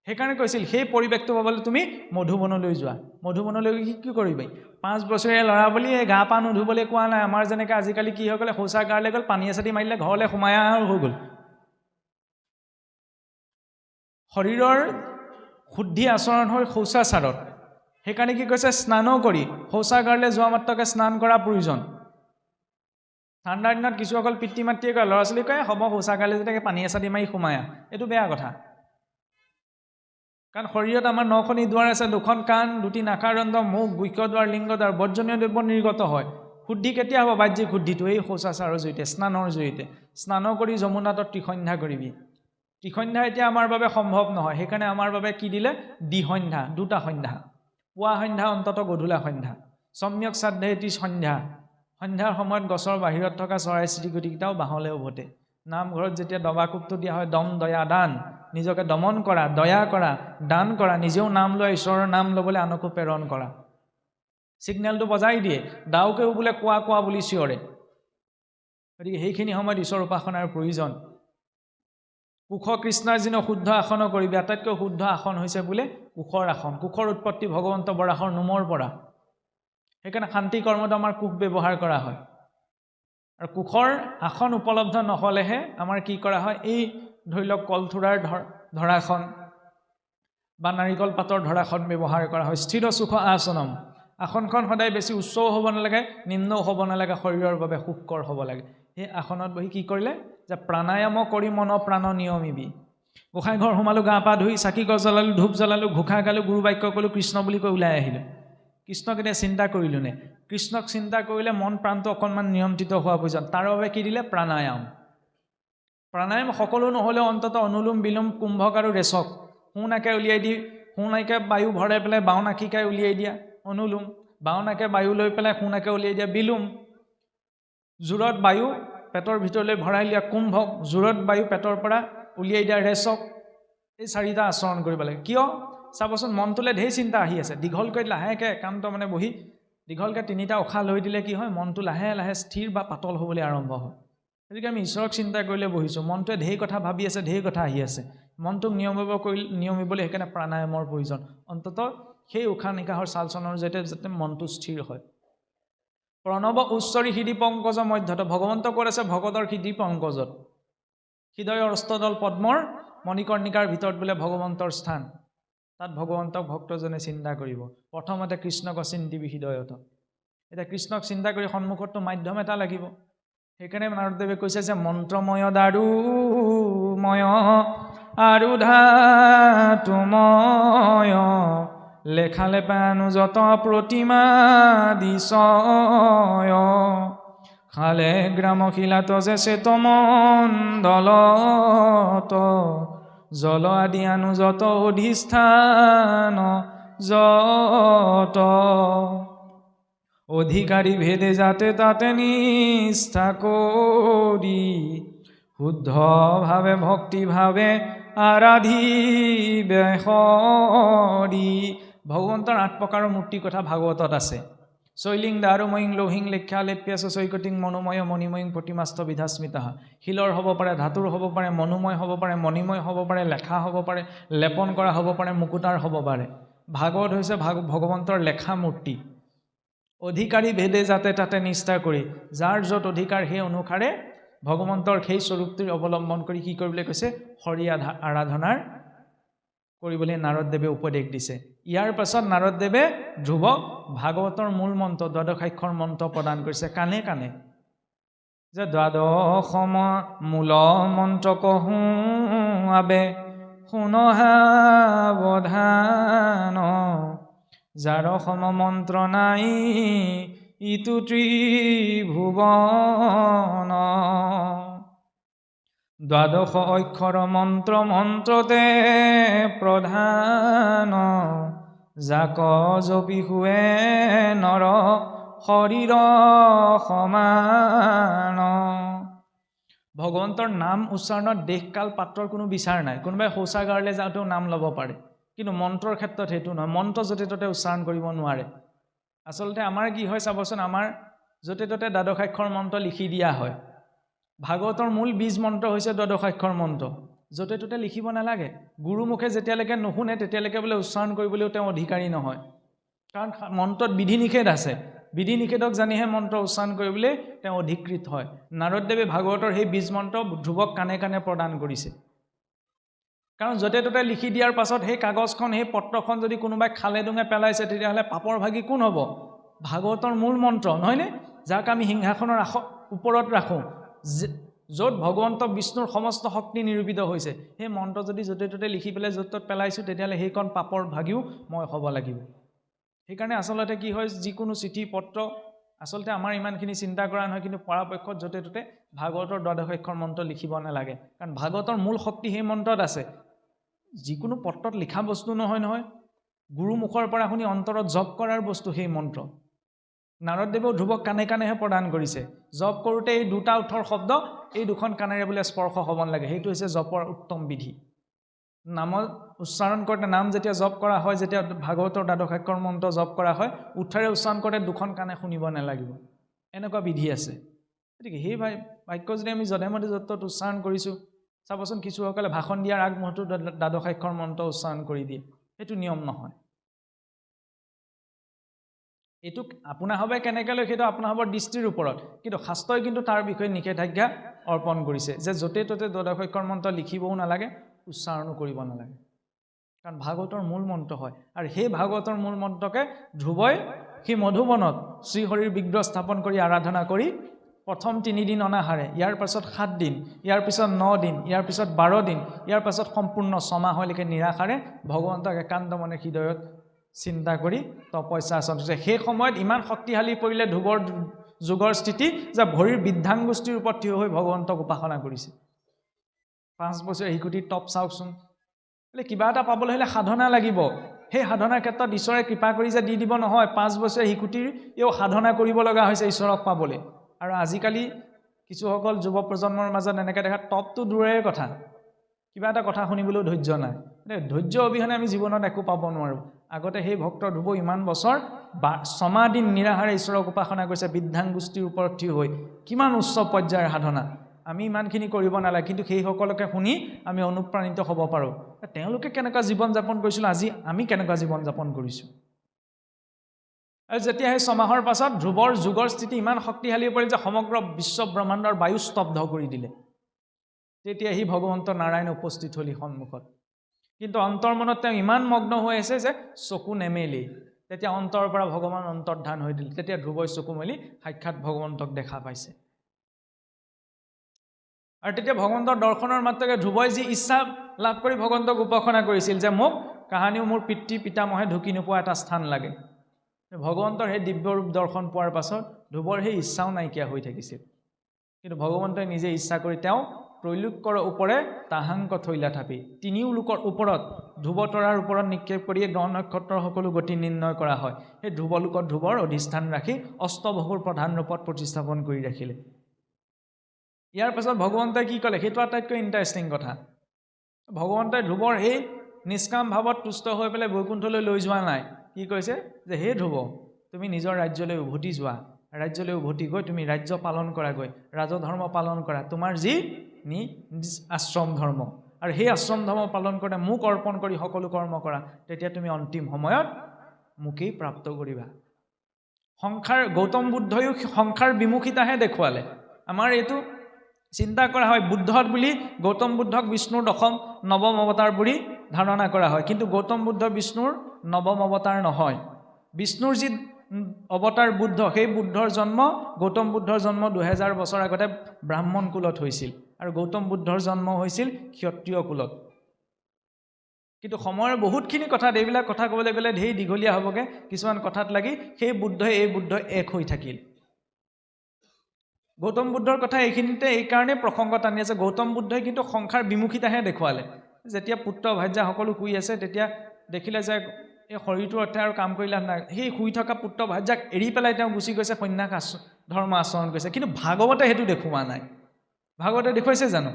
সেইকাৰণে কৈছিল সেই পৰিৱেশটো পাবলৈ তুমি মধুবনলৈ যোৱা মধুবনলৈ কি কৰিবি 5 বছৰীয়া ল'ৰা বুলি গা পা নুধুবলৈ কোৱা নাই আমাৰ যেনেকৈ আজিকালি কি হৈ গ'লে শৌচাগাৰলৈ গ'ল পানী এচাটি মাৰিলে ঘৰলৈ সোমাই আৰু হৈ গ'ল শৰীৰৰ শুদ্ধি আচৰণ হৈ শৌচাচাৰত সেইকাৰণে কি কৈছে স্নানো কৰি শৌচাগাৰলৈ যোৱা মাত্ৰকে স্নান কৰা প্ৰয়োজন ঠাণ্ডাৰ দিনত কিছুসকল পিতৃ মাতৃয়ে কয় ল'ৰা ছোৱালী কয় হ'ব শৌচাগাৰলৈ যেতিয়া পানী এচাটি মাৰি সোমায়া এইটো বেয়া কথা কাৰণ শৰীৰত আমাৰ 9খনি দুৱাৰ আছে 2খন কাণ 2টি নাকাৰণ্ড মুখ গুহ্যদ্বাৰ লিংগদ্বাৰ বৰ্জনীয় দ্ৰব্য নিৰ্গত হয় শুদ্ধি কেতিয়া হ'ব বাহ্যিক শুদ্ধিটো এই শৌচাচাৰৰ জৰিয়তে স্নানৰ জৰিয়তে স্নান কৰি যমুনাত ত্ৰিসন্ধ্যা কৰিবি ত্ৰিসন্ধ্যা এতিয়া আমাৰ বাবে সম্ভৱ নহয় সেইকাৰণে আমাৰ বাবে কি দিলে দ্বিসন্ধ্যা 2টা সন্ধ্যা পুৱা সন্ধ্যা অন্তত গধূলা সন্ধ্যা সম্যক শ্ৰাদ্ধেতি সন্ধ্যা সন্ধ্যাৰ সময়ত গছৰ বাহিৰত থকা চৰাই চিৰিকটিকেইটাও বাহলৈ উভতে নামঘৰত যেতিয়া দবাকোপটো দিয়া হয় দম দয়া দান নিজকে দমন কৰা দয়া কৰা দান কৰা নিজেও নাম লৈ ঈশ্বৰৰ নাম ল'বলৈ আনকো প্ৰেৰণ কৰা সিগনেলটো বজাই দিয়ে দাওকেও বোলে কোৱা কোৱা বুলি চিঞৰে গতিকে সেইখিনি সময়ত ঈশ্বৰ উপাসনাৰ প্ৰয়োজন কুশ কৃষ্ণৰ যিনো শুদ্ধ আসন কৰিবি আটাইতকৈ শুদ্ধ আসন হৈছে বোলে কুশৰ আসন কুশৰ উৎপত্তি ভগৱন্ত বৰাহৰ নোমৰ পৰা সেইকাৰণে শান্তি কৰ্মত আমাৰ কুশ ব্যৱহাৰ কৰা হয় আৰু কুশৰ আসন উপলব্ধ নহ'লেহে আমাৰ কি কৰা হয় এই ধৰি লওক কলথোৰাৰ ধৰাখন বা নাৰিকল পাতৰ ধৰাখন ব্যৱহাৰ কৰা হয় স্থিৰ সুখ আসনম আসনখন সদায় বেছি উচ্চও হ'ব নালাগে নিম্নও হ'ব নালাগে শৰীৰৰ বাবে সুখকৰ হ'ব লাগে সেই আসনত বহি কি কৰিলে যে প্ৰাণায়াম কৰি মন প্ৰাণ নিয়মিবি গোসাঁই ঘৰ সোমালোঁ গা পা ধুই চাকি গছ জ্বলালোঁ ধূপ জ্বলালোঁ ঘোষা গালোঁ গুৰু বাক্য ক'লোঁ কৃষ্ণ বুলি কৈ ওলাই আহিলোঁ কৃষ্ণক এতিয়া চিন্তা কৰিলোঁ নে কৃষ্ণক চিন্তা কৰিলে মন প্ৰাণটো অকণমান নিয়ন্ত্ৰিত হোৱা প্ৰয়োজন তাৰ বাবে কি দিলে প্ৰাণায়াম প্ৰাণায়াম সকলো নহ'লেও অন্তত অনুলোম বিলোম কুম্ভক আৰু ৰেচক সোঁনাকে উলিয়াই দি সোঁনাকে বায়ু ভৰাই পেলাই বাওঁ নাকিকাই উলিয়াই দিয়া অনুলোম বাওঁ নাকে বায়ু লৈ পেলাই সোঁনাকে উলিয়াই দিয়া বিলোম জোৰত বায়ু পেটৰ ভিতৰলৈ ভৰাই দিয়া কুম্ভক জোৰত বায়ু পেটৰ পৰা উলিয়াই দিয়া ৰেচক এই 4টা আচৰণ কৰিব লাগে কিয় চাবচোন মনটোলৈ ঢেৰ চিন্তা আহি আছে দীঘলকৈ লাহেকৈ একান্ত মানে বহি দীঘলকৈ 3টা উশাহ লৈ দিলে কি হয় মনটো লাহে লাহে স্থিৰ বা পাতল হ'বলৈ আৰম্ভ হয় গতিকে আমি ঈশ্বৰক চিন্তা কৰিলে বহিছোঁ মনটোৱে ঢেৰ কথা ভাবি আছে ঢেৰ কথা আহি আছে মনটোক নিয়মিবলৈ সেইকাৰণে প্ৰাণায়ামৰ প্ৰয়োজন অন্ততঃ সেই উশাহ নিশাহৰ চালচনৰ যাতে মনটো স্থিৰ হয় প্ৰণৱ উচ্চৰি হৃদি পংকজ মধ্যত ভগৱন্ত ক'ত আছে ভগতৰ হৃদি পংকজত হৃদয়ৰ অষ্টদল পদ্মৰ মণিকৰ্ণিকাৰ ভিতৰত বোলে ভগৱন্তৰ স্থান তাত ভগৱন্তক ভক্তজনে চিন্তা কৰিব প্ৰথমতে কৃষ্ণক চিন্তিবি হৃদয়ত এতিয়া কৃষ্ণক চিন্তা কৰি সন্মুখতটো মাধ্যম এটা লাগিব সেইকাৰণে নাৰদদেৱে কৈছে যে মন্ত্ৰময় দাৰুময় আৰু ধাতুময় লেখালে পানো যত প্ৰতিমা দিশয় খালে গ্ৰামশিলাত যে চেতমণ্ডলত জল আদি আনো যত অধিষ্ঠান যত অধিকাৰী ভেদে যাতে তাতে নিষ্ঠা কৰি শুদ্ধভাৱে ভক্তিভাৱে আৰাধিবে হৰি ভগৱন্তৰ 8 প্ৰকাৰৰ মূৰ্তিৰ কথা ভাগৱতত আছে শৈলিং দাৰুময়িং লৌহিং লেখ্যা লেপ্যাস চৈকটিং মনোময় মণিময়িং প্ৰতিমাস্থ বিধাস্মিতা শিলৰ হ'ব পাৰে ধাতুৰ হ'ব পাৰে মনোময় হ'ব পাৰে মণিময় হ'ব পাৰে লেখা হ'ব পাৰে লেপন কৰা হ'ব পাৰে মুকুতাৰ হ'ব পাৰে ভাগৱত হৈছে ভগৱন্তৰ লেখা মূৰ্তি অধিকাৰী ভেদে যাতে তাতে নিষ্ঠা কৰি যাৰ য'ত অধিকাৰ সেই অনুসাৰে ভগৱন্তৰ সেই স্বৰূপটিৰ অৱলম্বন কৰি কি কৰিবলৈ কৈছে হৰি আৰাধনাৰ কৰিবলৈ নাৰদদেৱে উপদেশ দিছে ইয়াৰ পাছত নাৰদদেৱে ধ্ৰুৱক ভাগৱতৰ মূল মন্ত্ৰ দ্বাদশাক্ষৰ মন্ত্ৰ প্ৰদান কৰিছে কানে কানে যে দ্বাদশম মূল মন্ত্ৰ কহোঁ আবে শুনহাৱধান যাৰ সম মন্ত্ৰ নাই ইটো ত্ৰিভুৱন দ্বাদশ অক্ষৰ মন্ত্ৰ মন্ত্ৰতে প্ৰধান যাক জপি শুৱে নৰ শৰীৰ সমান ভগৱন্তৰ নাম উচ্চাৰণত দেশকাল পাত্ৰৰ কোনো বিচাৰ নাই কোনোবাই শৌচাগাৰলৈ যাওঁতেও নাম ল'ব পাৰে কিন্তু মন্ত্ৰৰ ক্ষেত্ৰত সেইটো নহয় মন্ত্ৰ য'তে ত'তে উচ্চাৰণ কৰিব নোৱাৰে আচলতে আমাৰ কি হয় চাবচোন আমাৰ য'তে ত'তে দ্বাদশাক্ষৰ মন্ত্ৰ লিখি দিয়া হয় ভাগৱতৰ মূল বীজ মন্ত্ৰ হৈছে দ্বাদশাক্ষৰ মন্ত্ৰ য'তে ত'তে লিখিব নালাগে গুৰুমুখে যেতিয়ালৈকে নুশুনে তেতিয়ালৈকে বোলে উচ্চাৰণ কৰিবলৈও তেওঁ অধিকাৰী নহয় কাৰণ মন্ত্ৰত বিধি নিষেধ আছে বিধি নিষেধক জানিহে মন্ত্ৰ উচ্চাৰণ কৰিবলৈ তেওঁ অধিকৃত হয় নাৰদদেৱে ভাগৱতৰ সেই বীজ মন্ত্ৰ ধ্ৰুৱক কাণে কাণে প্ৰদান কৰিছে কাৰণ য'তে ত'তে লিখি দিয়াৰ পাছত সেই কাগজখন সেই পত্ৰখন যদি কোনোবাই খালে ডুঙে পেলাইছে তেতিয়াহ'লে পাপৰ ভাগী কোন হ'ব ভাগৱতৰ মূল মন্ত্ৰ নহয়নে যাক আমি সিংহাসনৰ ওপৰত ৰাখোঁ য'ত ভগৱন্ত বিষ্ণুৰ সমস্ত শক্তি নিৰূপিত হৈছে সেই মন্ত্ৰ যদি য'তে ত'তে লিখি পেলাই য'ত ত'ত পেলাইছোঁ তেতিয়াহ'লে সেইখন পাপৰ ভাগিও মই হ'ব লাগিব সেইকাৰণে আচলতে কি হয় যিকোনো চিঠি পত্ৰ আচলতে আমাৰ ইমানখিনি চিন্তা কৰা নহয় কিন্তু পৰাপক্ষত য'তে ত'তে ভাগৱতৰ দ্বাদশাক্ষৰ মন্ত্ৰ লিখিব নালাগে কাৰণ ভাগৱতৰ মূল শক্তি সেই মন্ত্ৰত আছে যিকোনো পত্ৰত লিখা বস্তু নহয় গুৰুমুখৰ পৰা শুনি অন্তৰত জপ কৰাৰ বস্তু সেই মন্ত্ৰ নাৰদদেৱেও ধ্ৰুৱক কাণে কাণেহে প্ৰদান কৰিছে জপ কৰোঁতে এই দুটা ওঠৰ শব্দ এই দুখন কাণেৰে বোলে স্পৰ্শ হ'ব নালাগে সেইটো হৈছে জপৰ উত্তম বিধি নামৰ উচ্চাৰণ কৰোঁতে নাম যেতিয়া জপ কৰা হয় যেতিয়া ভাগৱতৰ দ্বাদশাক্ষৰ মন্ত্ৰ জপ কৰা হয় উঠেৰে উচ্চাৰণ কৰোঁতে দুখন কাণে শুনিব নালাগিব এনেকুৱা বিধি আছে গতিকে সেই বাক্য যদি আমি যধে মধে য'ত ত'ত উচ্চাৰণ কৰিছোঁ চাবচোন কিছুসকলে ভাষণ দিয়াৰ আগমুহূৰ্তত দ্বাদশাক্ষৰ মন্ত্ৰ উচ্চাৰণ কৰি দিয়ে সেইটো নিয়ম নহয় এইটো আপোনাৰ হবে কেনেকৈ লৈ সেইটো আপোনাৰ হ'ব দৃষ্টিৰ ওপৰত কিন্তু শাস্ত্ৰই কিন্তু তাৰ বিষয়ে নিষেধাজ্ঞা অৰ্পণ কৰিছে যে য'তে ত'তে দ্বাদশাক্ষৰ মন্ত্ৰ লিখিবও নালাগে উচ্চাৰণো কৰিব নালাগে কাৰণ ভাগৱতৰ মূল মন্ত্ৰ হয় আৰু সেই ভাগৱতৰ মূল মন্ত্ৰকে ধ্ৰুৱই সেই মধুবনত শ্ৰীহৰিৰ বিগ্ৰহ স্থাপন কৰি আৰাধনা কৰি প্ৰথম 3 দিন অনাহাৰে ইয়াৰ পাছত 7 দিন ইয়াৰ পিছত 9 দিন ইয়াৰ পিছত 12 দিন ইয়াৰ পাছত সম্পূৰ্ণ ছমাহলৈকে নিৰাহাৰে ভগৱন্তক একান্ত মনে হৃদয়ত চিন্তা কৰি তপস্যা আচৰণ কৰিছে সেই সময়ত ইমান শক্তিশালী পৰিলে ধ্ৰুৱৰ যুগৰ স্থিতি যে ভৰিৰ বৃদ্ধাংগুষ্ঠিৰ ওপৰত থিয় হৈ ভগৱন্তক উপাসনা কৰিছে 5 বছৰ শিশুটিৰ তপ চাওকচোন বোলে কিবা এটা পাবলৈ হ'লে সাধনা লাগিব সেই সাধনাৰ ক্ষেত্ৰত ঈশ্বৰে কৃপা কৰি যে দি দিব নহয় 5 বছৰ শিশুটিৰ এও সাধনা কৰিব লগা হৈছে ঈশ্বৰক পাবলৈ আৰু আজিকালি কিছুসকল যুৱ প্ৰজন্মৰ মাজত এনেকৈ দেখা তপটো দূৰৰে কথা কিবা এটা কথা শুনিবলৈও ধৈৰ্য নাই ধৈৰ্য অবিহনে আমি জীৱনত একো পাব নোৱাৰোঁ আগতে সেই ভক্ত ধ্ৰুৱ ইমান বছৰ 6 দিন নিৰাহাৰে ঈশ্বৰক উপাসনা কৰিছে বৃদ্ধাংগুষ্ঠিৰ ওপৰত থিয় হৈ কিমান উচ্চ পৰ্যায়ৰ সাধনা আমি ইমানখিনি কৰিব নালাগে কিন্তু সেইসকলকে শুনি আমি অনুপ্ৰাণিত হ'ব পাৰোঁ তেওঁলোকে কেনেকুৱা জীৱন যাপন কৰিছিল আজি আমি কেনেকুৱা জীৱন যাপন কৰিছোঁ আৰু যেতিয়া সেই 6 মাহৰ পাছত ধ্ৰুৱৰ যুগৰ স্থিতি ইমান শক্তিশালী হৈ পৰিল যে সমগ্ৰ বিশ্ব ব্ৰহ্মাণ্ডৰ বায়ু স্তব্ধ কৰি দিলে তেতিয়া সি ভগৱন্ত নাৰায়ণ উপস্থিত হ'লি সন্মুখত কিন্তু অন্তৰ্মনত তেওঁ ইমান মগ্ন হৈ আছে যে চকু নেমেলি তেতিয়া অন্তৰৰ পৰা ভগৱান অন্তৰ্ধান হৈ দিল তেতিয়া ধ্ৰুৱই চকু মেলি সাক্ষাৎ ভগৱন্তক দেখা পাইছে আৰু তেতিয়া ভগৱন্তৰ দৰ্শনৰ মাত্ৰকে ধ্ৰুৱই যি ইচ্ছা লাভ কৰি ভগৱন্তক উপাসনা কৰিছিল যে মোক কাহানিও মোৰ পিতৃ পিতামহে ঢুকি নোপোৱা এটা স্থান লাগে ভগৱন্তৰ সেই দিব্য ৰূপ দৰ্শন পোৱাৰ পাছত ধ্ৰুৱৰ সেই ইচ্ছাও নাইকিয়া হৈ থাকিছিল কিন্তু ভগৱন্তই নিজে ইচ্ছা কৰি তেওঁ ত্ৰৈলোক্যৰ ওপৰে তাহাংক থৈলা থাপি 3 লোকৰ ওপৰত ধ্ৰুৱতৰাৰ ওপৰত নিক্ষেপ কৰি গ্ৰহ নক্ষত্ৰৰ সকলো গতি নিৰ্ণয় কৰা হয় সেই ধ্ৰুৱলোকত ধ্ৰুৱৰ অধিষ্ঠান ৰাখি অষ্টভুৰ প্ৰধান ৰূপত প্ৰতিস্থাপন কৰি ৰাখিলে ইয়াৰ পাছত ভগৱন্তই কি ক'লে সেইটো আটাইতকৈ ইণ্টাৰেষ্টিং কথা ভগৱন্তই ধ্ৰুৱৰ সেই নিষ্কাম ভাৱত তুষ্ট হৈ পেলাই বৈকুণ্ঠলৈ লৈ যোৱা নাই কি কৈছে যে হে ধ্ৰুৱ তুমি নিজৰ ৰাজ্যলৈ উভতি যোৱা ৰাজ্যলৈ উভতি গৈ তুমি ৰাজ্য পালন কৰা গৈ ৰাজধৰ্ম পালন কৰা তোমাৰ যি আশ্ৰম ধৰ্ম আৰু সেই আশ্ৰম ধৰ্ম পালন কৰোঁতে মোক অৰ্পণ কৰি সকলো কৰ্ম কৰা তেতিয়া তুমি অন্তিম সময়ত মোকেই প্ৰাপ্ত কৰিবা সংসাৰ গৌতম বুদ্ধয়ো সংসাৰ বিমুখিতাহে দেখুৱালে আমাৰ এইটো চিন্তা কৰা হয় বুদ্ধত বুলি গৌতম বুদ্ধক বিষ্ণুৰ দশম নৱম অৱতাৰ বুলি ধাৰণা কৰা হয় কিন্তু গৌতম বুদ্ধ বিষ্ণুৰ নৱম অৱতাৰ নহয় বিষ্ণুৰ যি অৱতাৰ বুদ্ধ সেই বুদ্ধৰ জন্ম গৌতম বুদ্ধৰ জন্ম 2000 বছৰ আগতে ব্ৰাহ্মণ কুলত হৈছিল আৰু গৌতম বুদ্ধৰ জন্ম হৈছিল ক্ষত্ৰিয় কুলত কিন্তু সময়ৰ বহুতখিনি কথা এইবিলাক কথা ক'বলৈ গ'লে ঢেৰ দীঘলীয়া হ'বগে কিছুমান কথাত লাগি সেই বুদ্ধই এই বুদ্ধ এক হৈ থাকিল গৌতম বুদ্ধৰ কথা এইখিনিতে এইকাৰণে প্ৰসংগ টানি আছে গৌতম বুদ্ধই কিন্তু সংসাৰ বিমুখিতাহে দেখুৱালে যেতিয়া পুত্ৰ ভাৰ্যা সকলো শুই আছে তেতিয়া দেখিলে যে এই শৰীৰটোৰ অৰ্থে আৰু কাম কৰিলে নাই সেই শুই থকা পুত্ৰ ভাৰ্যাক এৰি পেলাই তেওঁ গুচি গৈছে সন্ন্যাস ধৰ্ম আচৰণ কৰিছে কিন্তু ভাগৱতে সেইটো দেখুওৱা নাই ভাগৱতে দেখুৱাইছে জানো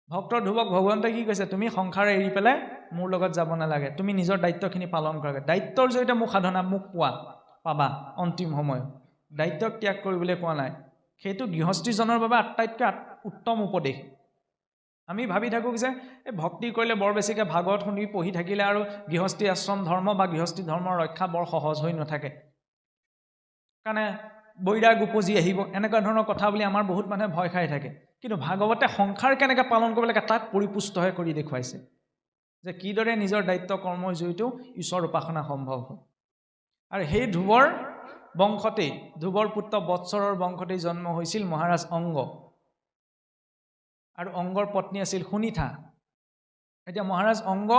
ভক্তৰ ধ্ৰুৱক ভগৱন্তই কি কৈছে তুমি সংসাৰ এৰি পেলাই মোৰ লগত যাব নালাগে তুমি নিজৰ দায়িত্বখিনি পালন কৰাগে দায়িত্বৰ জৰিয়তে মোক সাধনা মোক পাবা অন্তিম সময় দায়িত্বক ত্যাগ কৰিবলৈ কোৱা নাই সেইটো গৃহস্থীজনৰ বাবে আটাইতকৈ উত্তম উপদেশ আমি ভাবি থাকোঁ যে এই ভক্তি কৰিলে বৰ বেছিকৈ ভাগৱত শুনি পঢ়ি থাকিলে আৰু গৃহস্থী আশ্ৰম ধৰ্ম বা গৃহস্থী ধৰ্মৰ ৰক্ষা বৰ সহজ হৈ নাথাকে কাৰণে বৈৰাগ উপজি আহিব এনেকুৱা ধৰণৰ কথা বুলি আমাৰ বহুত মানুহে ভয় খাই থাকে কিন্তু ভাগৱতে সংসাৰ কেনেকৈ পালন কৰিব লাগে তাক পৰিপুষ্টহে কৰি দেখুৱাইছে যে কিদৰে নিজৰ দায়িত্ব কৰ্মৰ জৰিয়তেও ঈশ্বৰ উপাসনা সম্ভৱ হয় আৰু সেই ধ্ৰুৱৰ বংশতেই ধ্ৰুৱৰ পুত্ৰ বৎসৰৰ বংশতেই জন্ম হৈছিল মহাৰাজ অংগ আৰু অংগৰ পত্নী আছিল সুনীতা এতিয়া মহাৰাজ অংগ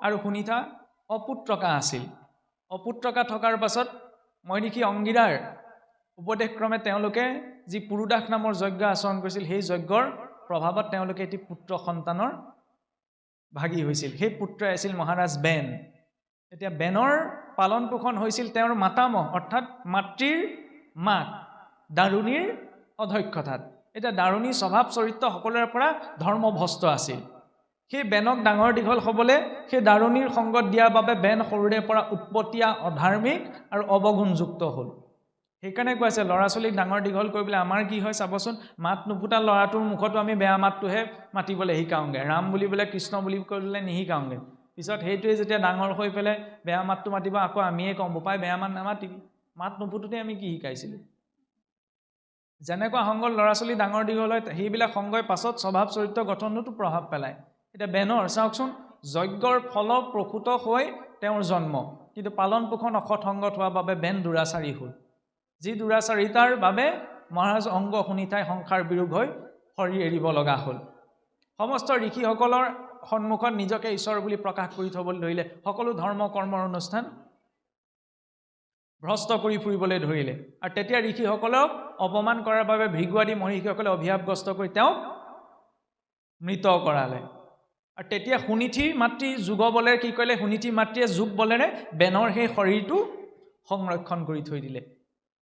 আৰু সুনীতা অপুত্ৰকা আছিল অপুত্ৰকা থকাৰ পাছত মৈৰিষী অংগীৰাৰ উপদেশক্ৰমে তেওঁলোকে যি পুৰুদাস নামৰ যজ্ঞ আচৰণ কৰিছিল সেই যজ্ঞৰ প্ৰভাৱত তেওঁলোকে এটি পুত্ৰ সন্তানৰ ভাগী হৈছিল সেই পুত্ৰই আছিল মহাৰাজ বেন এতিয়া বেনৰ পালন পোষণ হৈছিল তেওঁৰ মাতামহ অৰ্থাৎ মাতৃৰ মাক দাৰুণীৰ অধ্যক্ষতাত এতিয়া দাৰুণী স্বভাৱ চৰিত্ৰ সকলোৰে পৰা ধৰ্মভ্ৰষ্ট আছিল সেই বেনক ডাঙৰ দীঘল হ'বলৈ সেই দাৰুণীৰ সংগত দিয়াৰ বাবে বেন সৰুৰে পৰা উৎপতীয়া অধাৰ্মিক আৰু অৱগুণযুক্ত হ'ল সেইকাৰণে কৈছে ল'ৰা ছোৱালীক ডাঙৰ দীঘল কৰিবলৈ আমাৰ কি হয় চাবচোন মাত নুফুটা ল'ৰাটোৰ মুখতো আমি বেয়া মাতটোহে মাতিবলৈ শিকাওঁগৈ ৰাম বুলিবলৈ কৃষ্ণ বুলি কৰিবলৈ নিশিকাওঁগৈ পিছত সেইটোৱে যেতিয়া ডাঙৰ হৈ পেলাই বেয়া মাতটো মাতিব আকৌ আমিয়ে কওঁ বোপাই বেয়া মাত নামাতিবি মাত নুফুটোতে আমি কি শিকাইছিলোঁ যেনেকুৱা সংগত ল'ৰা ছোৱালী ডাঙৰ দীঘল হয় সেইবিলাক সংগই পাছত স্বভাৱ চৰিত্ৰ গঠনতো প্ৰভাৱ পেলায় এতিয়া বেনৰ চাওকচোন যজ্ঞৰ ফল প্ৰসূত হৈ তেওঁৰ জন্ম কিন্তু পালন পোষণ অসৎ সংগত হোৱাৰ বাবে বেন দুৰাচাৰী হ'ল যি দুৰাচাৰিতাৰ বাবে মহাৰাজ অংগ সুনীতাই সংসাৰ বিৰোগ হৈ শৰীৰ এৰিব লগা হ'ল সমস্ত ঋষিসকলৰ সন্মুখত নিজকে ঈশ্বৰ বুলি প্ৰকাশ কৰি থবলৈ ধৰিলে সকলো ধৰ্ম কৰ্মৰ অনুষ্ঠান ভ্ৰষ্ট কৰি ফুৰিবলৈ ধৰিলে আৰু তেতিয়া ঋষিসকলক অপমান কৰাৰ বাবে ভৃগু আদি মহৰ্ষিসকলে অভিশাপগ্ৰস্ত কৰি তেওঁক মৃত কৰালে আৰু তেতিয়া সুনীতিৰ মাতৃ যোগ বলেৰে কি কৰিলে সুনীতিৰ মাতৃয়ে যোগ বলেৰে বেনৰ সেই শৰীৰটো সংৰক্ষণ কৰি থৈ দিলে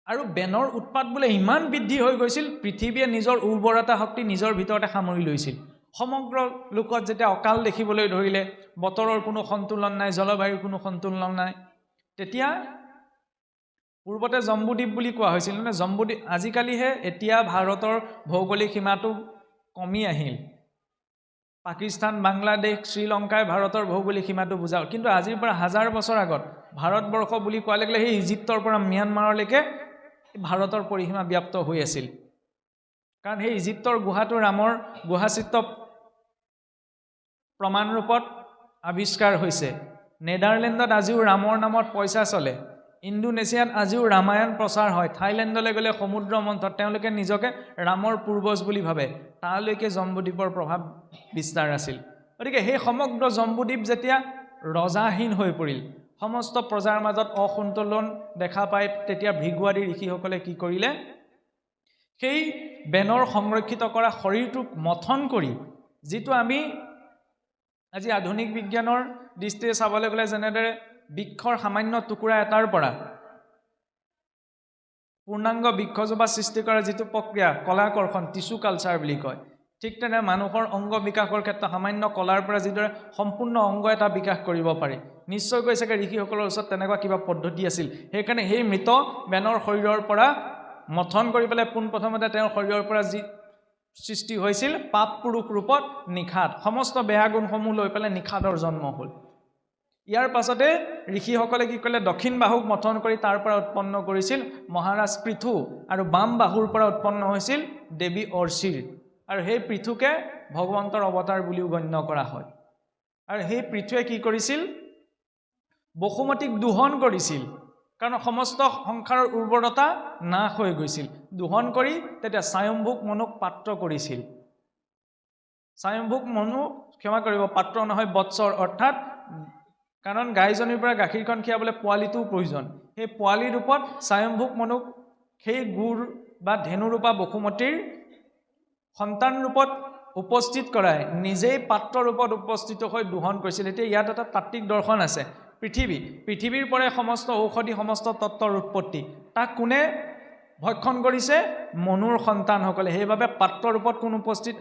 আৰু বেনৰ উৎপাত বোলে ইমান বৃদ্ধি হৈ গৈছিল পৃথিৱীয়ে নিজৰ উৰ্বৰতা শক্তি নিজৰ ভিতৰতে সামৰি লৈছিল সমগ্ৰ লোকত যেতিয়া অকাল দেখিবলৈ ধৰিলে বতৰৰ কোনো সন্তুলন নাই জলবায়ুৰ কোনো সন্তুলন নাই তেতিয়া পূৰ্বতে জম্বুদ্বীপ বুলি কোৱা হৈছিল মানে জম্বুদ্বীপ আজিকালিহে এতিয়া ভাৰতৰ ভৌগোলিক সীমাটো কমি আহিল পাকিস্তান বাংলাদেশ শ্ৰীলংকাই ভাৰতৰ ভৌগোলিক সীমাটো বুজাও কিন্তু আজিৰ পৰা হাজাৰ বছৰ আগত ভাৰতবৰ্ষ বুলি কোৱা লাগিলে সেই ইজিপ্তৰ পৰা ম্যানমাৰলৈকে ভাৰতৰ পৰিসীমা ব্যাপ্ত হৈ আছিল কাৰণ সেই ইজিপ্তৰ গুহাটো ৰামৰ গুহাচিত্ৰ প্ৰমাণ ৰূপত আৱিষ্কাৰ হৈছে নেদাৰলেণ্ডত আজিও ৰামৰ নামত পইচা চলে ইণ্ডোনেছিয়াত আজিও ৰামায়ণ প্ৰচাৰ হয় থাইলেণ্ডলৈ গ'লে সমুদ্ৰ মন্থত তেওঁলোকে নিজকে ৰামৰ পূৰ্বজ বুলি ভাবে তালৈকে জম্বুদ্বীপৰ প্ৰভাৱ বিস্তাৰ আছিল গতিকে সেই সমগ্ৰ জম্বুদ্বীপ যেতিয়া ৰজাহীন হৈ পৰিল সমস্ত প্ৰজাৰ মাজত অসন্তুলন দেখা পাই তেতিয়া ভৃগু আদি ঋষিসকলে কি কৰিলে সেই বেনৰ সংৰক্ষিত কৰা শৰীৰটোক মথন কৰি যিটো আমি আজি আধুনিক বিজ্ঞানৰ দৃষ্টিৰে চাবলৈ গ'লে যেনেদৰে বৃক্ষৰ সামান্য টুকুৰা এটাৰ পৰা পূৰ্ণাংগ বৃক্ষজোপা সৃষ্টি কৰাৰ যিটো প্ৰক্ৰিয়া কলাকৰ্ষণ টিচু কালচাৰ বুলি কয় ঠিক তেনে মানুহৰ অংগ বিকাশৰ ক্ষেত্ৰত সামান্য কলাৰ পৰা যিদৰে সম্পূৰ্ণ অংগ এটা বিকাশ কৰিব পাৰি নিশ্চয়কৈ চাগে ঋষিসকলৰ ওচৰত তেনেকুৱা কিবা পদ্ধতি আছিল সেইকাৰণে সেই মৃত বেনৰ শৰীৰৰ পৰা মথন কৰি পেলাই পোনপ্ৰথমতে তেওঁৰ শৰীৰৰ পৰা যি সৃষ্টি হৈছিল পাপ পুৰুষ ৰূপত নিখাদ সমস্ত বেয়া গুণসমূহ লৈ পেলাই নিখাদৰ জন্ম হ'ল ইয়াৰ পাছতে ঋষিসকলে কি কৰিলে দক্ষিণ বাহুক মথন কৰি তাৰ পৰা উৎপন্ন কৰিছিল মহাৰাজ পৃথু আৰু বাম বাহুৰ পৰা উৎপন্ন হৈছিল দেৱী অৰ্চিৰ আৰু সেই পৃথুকে ভগৱন্তৰ অৱতাৰ বুলিও গণ্য কৰা হয় আৰু সেই পৃথুৱে কি কৰিছিল বসুমতীক দোহন কৰিছিল কাৰণ সমস্ত সংসাৰৰ উৰ্বৰতা নাশ হৈ গৈছিল দোহন কৰি তেতিয়া স্বয়ম্ভুক মনুক পাত্ৰ কৰিছিল স্বয়ম্ভুক মনু ক্ষমা কৰিব পাত্ৰ নহয় বৎসৰ অৰ্থাৎ কাৰণ গাইজনীৰ পৰা গাখীৰখন খীৰাবলৈ পোৱালিটোও প্ৰয়োজন সেই পোৱালি ৰূপত স্বয়ম্ভুক মনুক সেই গুৰ বা ধেনুৰূপা বসুমতীৰ সন্তান ৰূপত উপস্থিত কৰাই নিজেই পাত্ৰ ৰূপত উপস্থিত হৈ দোহন কৰিছিল। এতিয়া ইয়াত এটা তাত্ত্বিক দৰ্শন আছে। পৃথিৱীৰ পৰাই সমস্ত ঔষধি সমস্ত তত্ত্বৰ উৎপত্তি, তাক কোনে ভক্ষণ কৰিছে? মনুৰ সন্তানসকলে। সেইবাবে পাত্ৰ ৰূপত কোন উপস্থিত,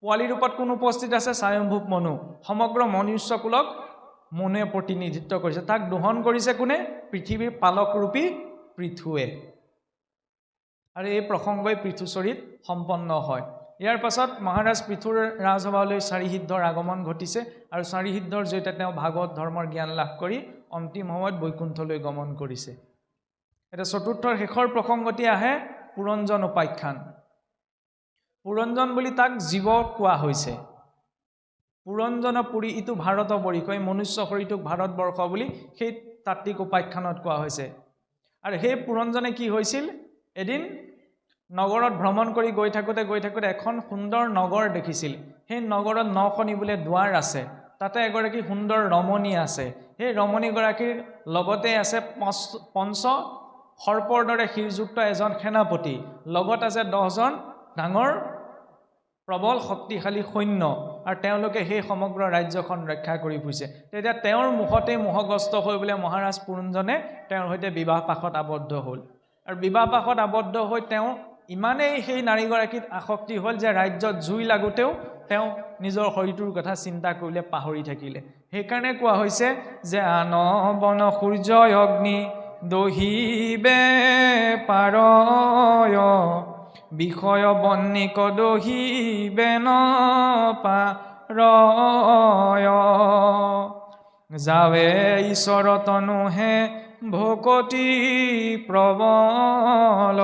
পোৱালী ৰূপত কোন উপস্থিত আছে? স্বয়ম্ভূৱ মনু। সমগ্ৰ মনুষ্যকুলক মনুৱে প্ৰতিনিধিত্ব কৰিছে। তাক দোহন কৰিছে কোনে? পৃথিৱীৰ পালকৰূপী পৃথুৱে। আৰু এই প্ৰসংগই পৃথুচৰিত সম্পন্ন হয়। ইয়াৰ পাছত মহাৰাজ পৃথুৰ ৰাজসভালৈ চাৰিসিদ্ধৰ আগমন ঘটিছে আৰু চাৰিসিদ্ধৰ জৰিয়তে তেওঁ ভাগৱত ধৰ্মৰ জ্ঞান লাভ কৰি অন্তিম সময়ত বৈকুণ্ঠলৈ গমন কৰিছে। এতিয়া চতুৰ্থৰ শেষৰ প্ৰসংগটি আহে পুৰঞ্জন উপাখ্যান। পুৰঞ্জন বুলি তাক জীৱ কোৱা হৈছে। পুৰঞ্জন পুৰী ইটো ভাৰত বৰিষ, এই মনুষ্য শৰীৰটোক ভাৰতবৰ্ষ বুলি সেই তাত্ত্বিক উপাখ্যানত কোৱা হৈছে। আৰু সেই পুৰঞ্জনে কি হৈছিল? এদিন নগৰত ভ্ৰমণ কৰি গৈ থাকোঁতে এখন সুন্দৰ নগৰ দেখিছিল। সেই নগৰত 9খনি বোলে দুৱাৰ আছে। তাতে এগৰাকী সুন্দৰ ৰমণী আছে। সেই ৰমণীগৰাকীৰ লগতে আছে পঞ্চ সৰ্পৰ দৰে শিৰযুক্ত এজন সেনাপতি, লগত আছে 10জন ডাঙৰ প্ৰবল শক্তিশালী সৈন্য, আৰু তেওঁলোকে সেই সমগ্ৰ ৰাজ্যখন ৰক্ষা কৰি ফুৰিছে। তেতিয়া তেওঁৰ মুখতে মোহগ্ৰস্ত হৈ বোলে মহাৰাজ পুৰঞ্জনে তেওঁৰ সৈতে বিবাহ পাশত আবদ্ধ হ'ল। আৰু বিবাহ পাশত আবদ্ধ হৈ তেওঁ ইমানেই সেই নাৰীগৰাকীত আসক্তি হ'ল যে ৰাজ্যত জুই লাগোতেও তেওঁ নিজৰ শৰীৰটোৰ কথা চিন্তা কৰিলে পাহৰি থাকিলে। সেইকাৰণে কোৱা হৈছে যে আন বন সূৰ্যয় অগ্নি দহিবে পাৰয়, বিষয় বন্নিক দহিবে ন পাৰয়, যাৱে ঈশ্বৰ তনুহে ভকতি প্ৰবল,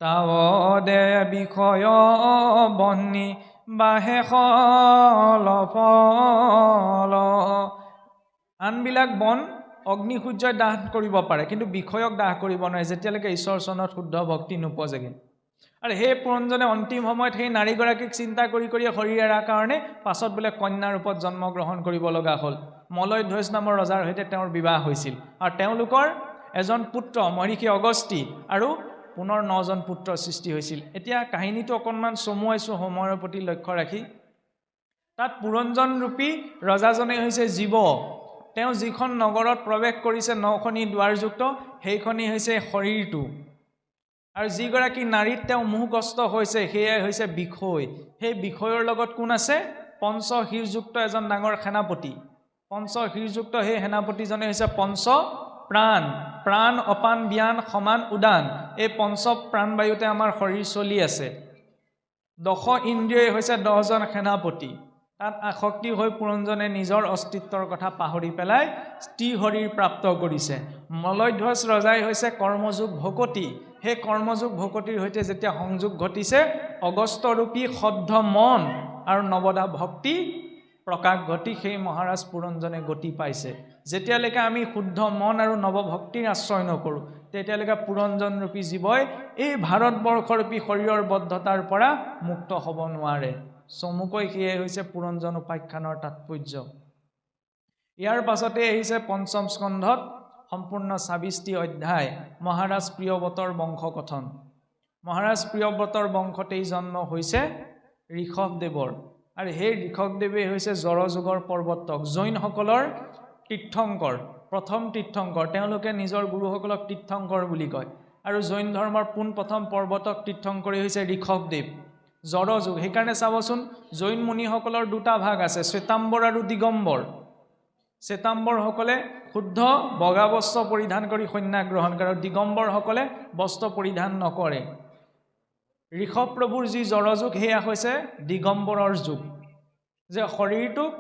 তাৱদে বিষয় বন্নি বাহে ফল ফল। আনবিলাক বন অগ্নি সূৰ্যই দাহ কৰিব পাৰে, কিন্তু বিষয়ক দাহ কৰিব নোৱাৰে যেতিয়ালৈকে ঈশ্বৰ চৰণত শুদ্ধ ভক্তি নোপোজেগে। আৰু সেই পুৰঞ্জনে অন্তিম সময়ত সেই নাৰীগৰাকীক চিন্তা কৰি শৰীৰ এৰাৰ কাৰণে পাছত বোলে কন্যা ৰূপত জন্মগ্ৰহণ কৰিব লগা হ'ল। মলয়ধ্বজ নামৰ ৰজাৰ সৈতে তেওঁৰ বিবাহ হৈছিল আৰু তেওঁলোকৰ এজন পুত্ৰ মহৰ্ষি অগস্তি আৰু পুনৰ 9জন পুত্ৰৰ সৃষ্টি হৈছিল। এতিয়া কাহিনীটো অকণমান চমুৱাইছোঁ সময়ৰ প্ৰতি লক্ষ্য ৰাখি। তাত পুৰঞ্জন ৰূপী ৰজাজনে হৈছে জীৱ। তেওঁ যিখন নগৰত প্ৰৱেশ কৰিছে 9খনি দুৱাৰযুক্ত, সেইখনি হৈছে শৰীৰটো। আৰু যিগৰাকী নাৰীত তেওঁ মোহগ্ৰস্ত হৈছে সেয়াই হৈছে বিষয়। সেই বিষয়ৰ লগত কোন আছে? পঞ্চ শিৰযুক্ত এজন ডাঙৰ সেনাপতি। পঞ্চ শিৰযুক্ত সেই সেনাপতিজনে হৈছে পঞ্চ প্ৰাণ। প্ৰাণ অপান ব্যান সমান উদান, এই পঞ্চ প্ৰাণবায়ুতে আমাৰ শৰীৰ চলি আছে। 10 ইন্দ্ৰিয়ই হৈছে 10জন সেনাপতি। তাত আসক্তি হৈ পুৰঞ্জনে নিজৰ অস্তিত্বৰ কথা পাহৰি পেলাই ত্ৰিহৰিৰ প্ৰাপ্ত কৰিছে। মলয়ধ্বজ ৰজাই হৈছে কৰ্মযোগ ভকতি। সেই কৰ্মযোগ ভকতিৰ সৈতে যেতিয়া সংযোগ ঘটিছে, অগস্তৰূপী শুদ্ধ মন আৰু নৱদা ভক্তি প্ৰকাশ ঘটি সেই মহাৰাজ পুৰঞ্জনে গতি পাইছে। যেতিয়ালৈকে আমি শুদ্ধ মন আৰু নৱভক্তিৰ আশ্ৰয় নকৰোঁ, তেতিয়ালৈকে পুৰঞ্জন ৰূপী জীৱই এই ভাৰতবৰ্ষৰূপী শৰীৰৰ বদ্ধতাৰ পৰা মুক্ত হ'ব নোৱাৰে। চমুকৈ সেয়াই হৈছে পুৰঞ্জন উপাখ্যানৰ তাৎপৰ্য। ইয়াৰ পাছতে আহিছে পঞ্চম স্কন্ধত সম্পূৰ্ণ 26টি অধ্যায় মহাৰাজ প্ৰিয়ব্ৰতৰ বংশকথন। মহাৰাজ প্ৰিয়ব্ৰতৰ বংশতেই জন্ম হৈছে ঋষভদেৱৰ, আৰু সেই ঋষভদেৱেই হৈছে জড়যুগৰ প্ৰৱৰ্তক, জৈনসকলৰ তীৰ্থংকৰ, প্ৰথম তীৰ্থংকৰ। তেওঁলোকে নিজৰ গুৰুসকলক তীৰ্থংকৰ বুলি কয়। আৰু জৈন ধৰ্মৰ পোনপ্ৰথম প্ৰৱৰ্তক তীৰ্থংকৰেই হৈছে ঋষভদেৱ। জড়যুগ, সেইকাৰণে চাবচোন জৈন মুনিসকলৰ দুটা ভাগ আছে, শ্বেতাম্বৰ আৰু দিগম্বৰ। শ্বেতাম্বৰসকলে শুদ্ধ বগা বস্ত্ৰ পৰিধান কৰি সন্ন্যাস গ্ৰহণ কৰে, আৰু দিগম্বৰসকলে বস্ত্ৰ পৰিধান নকৰে। ঋষভ প্ৰভুৰ যি জড়যুগ সেয়া হৈছে দিগম্বৰৰ যুগ, যে শৰীৰটোক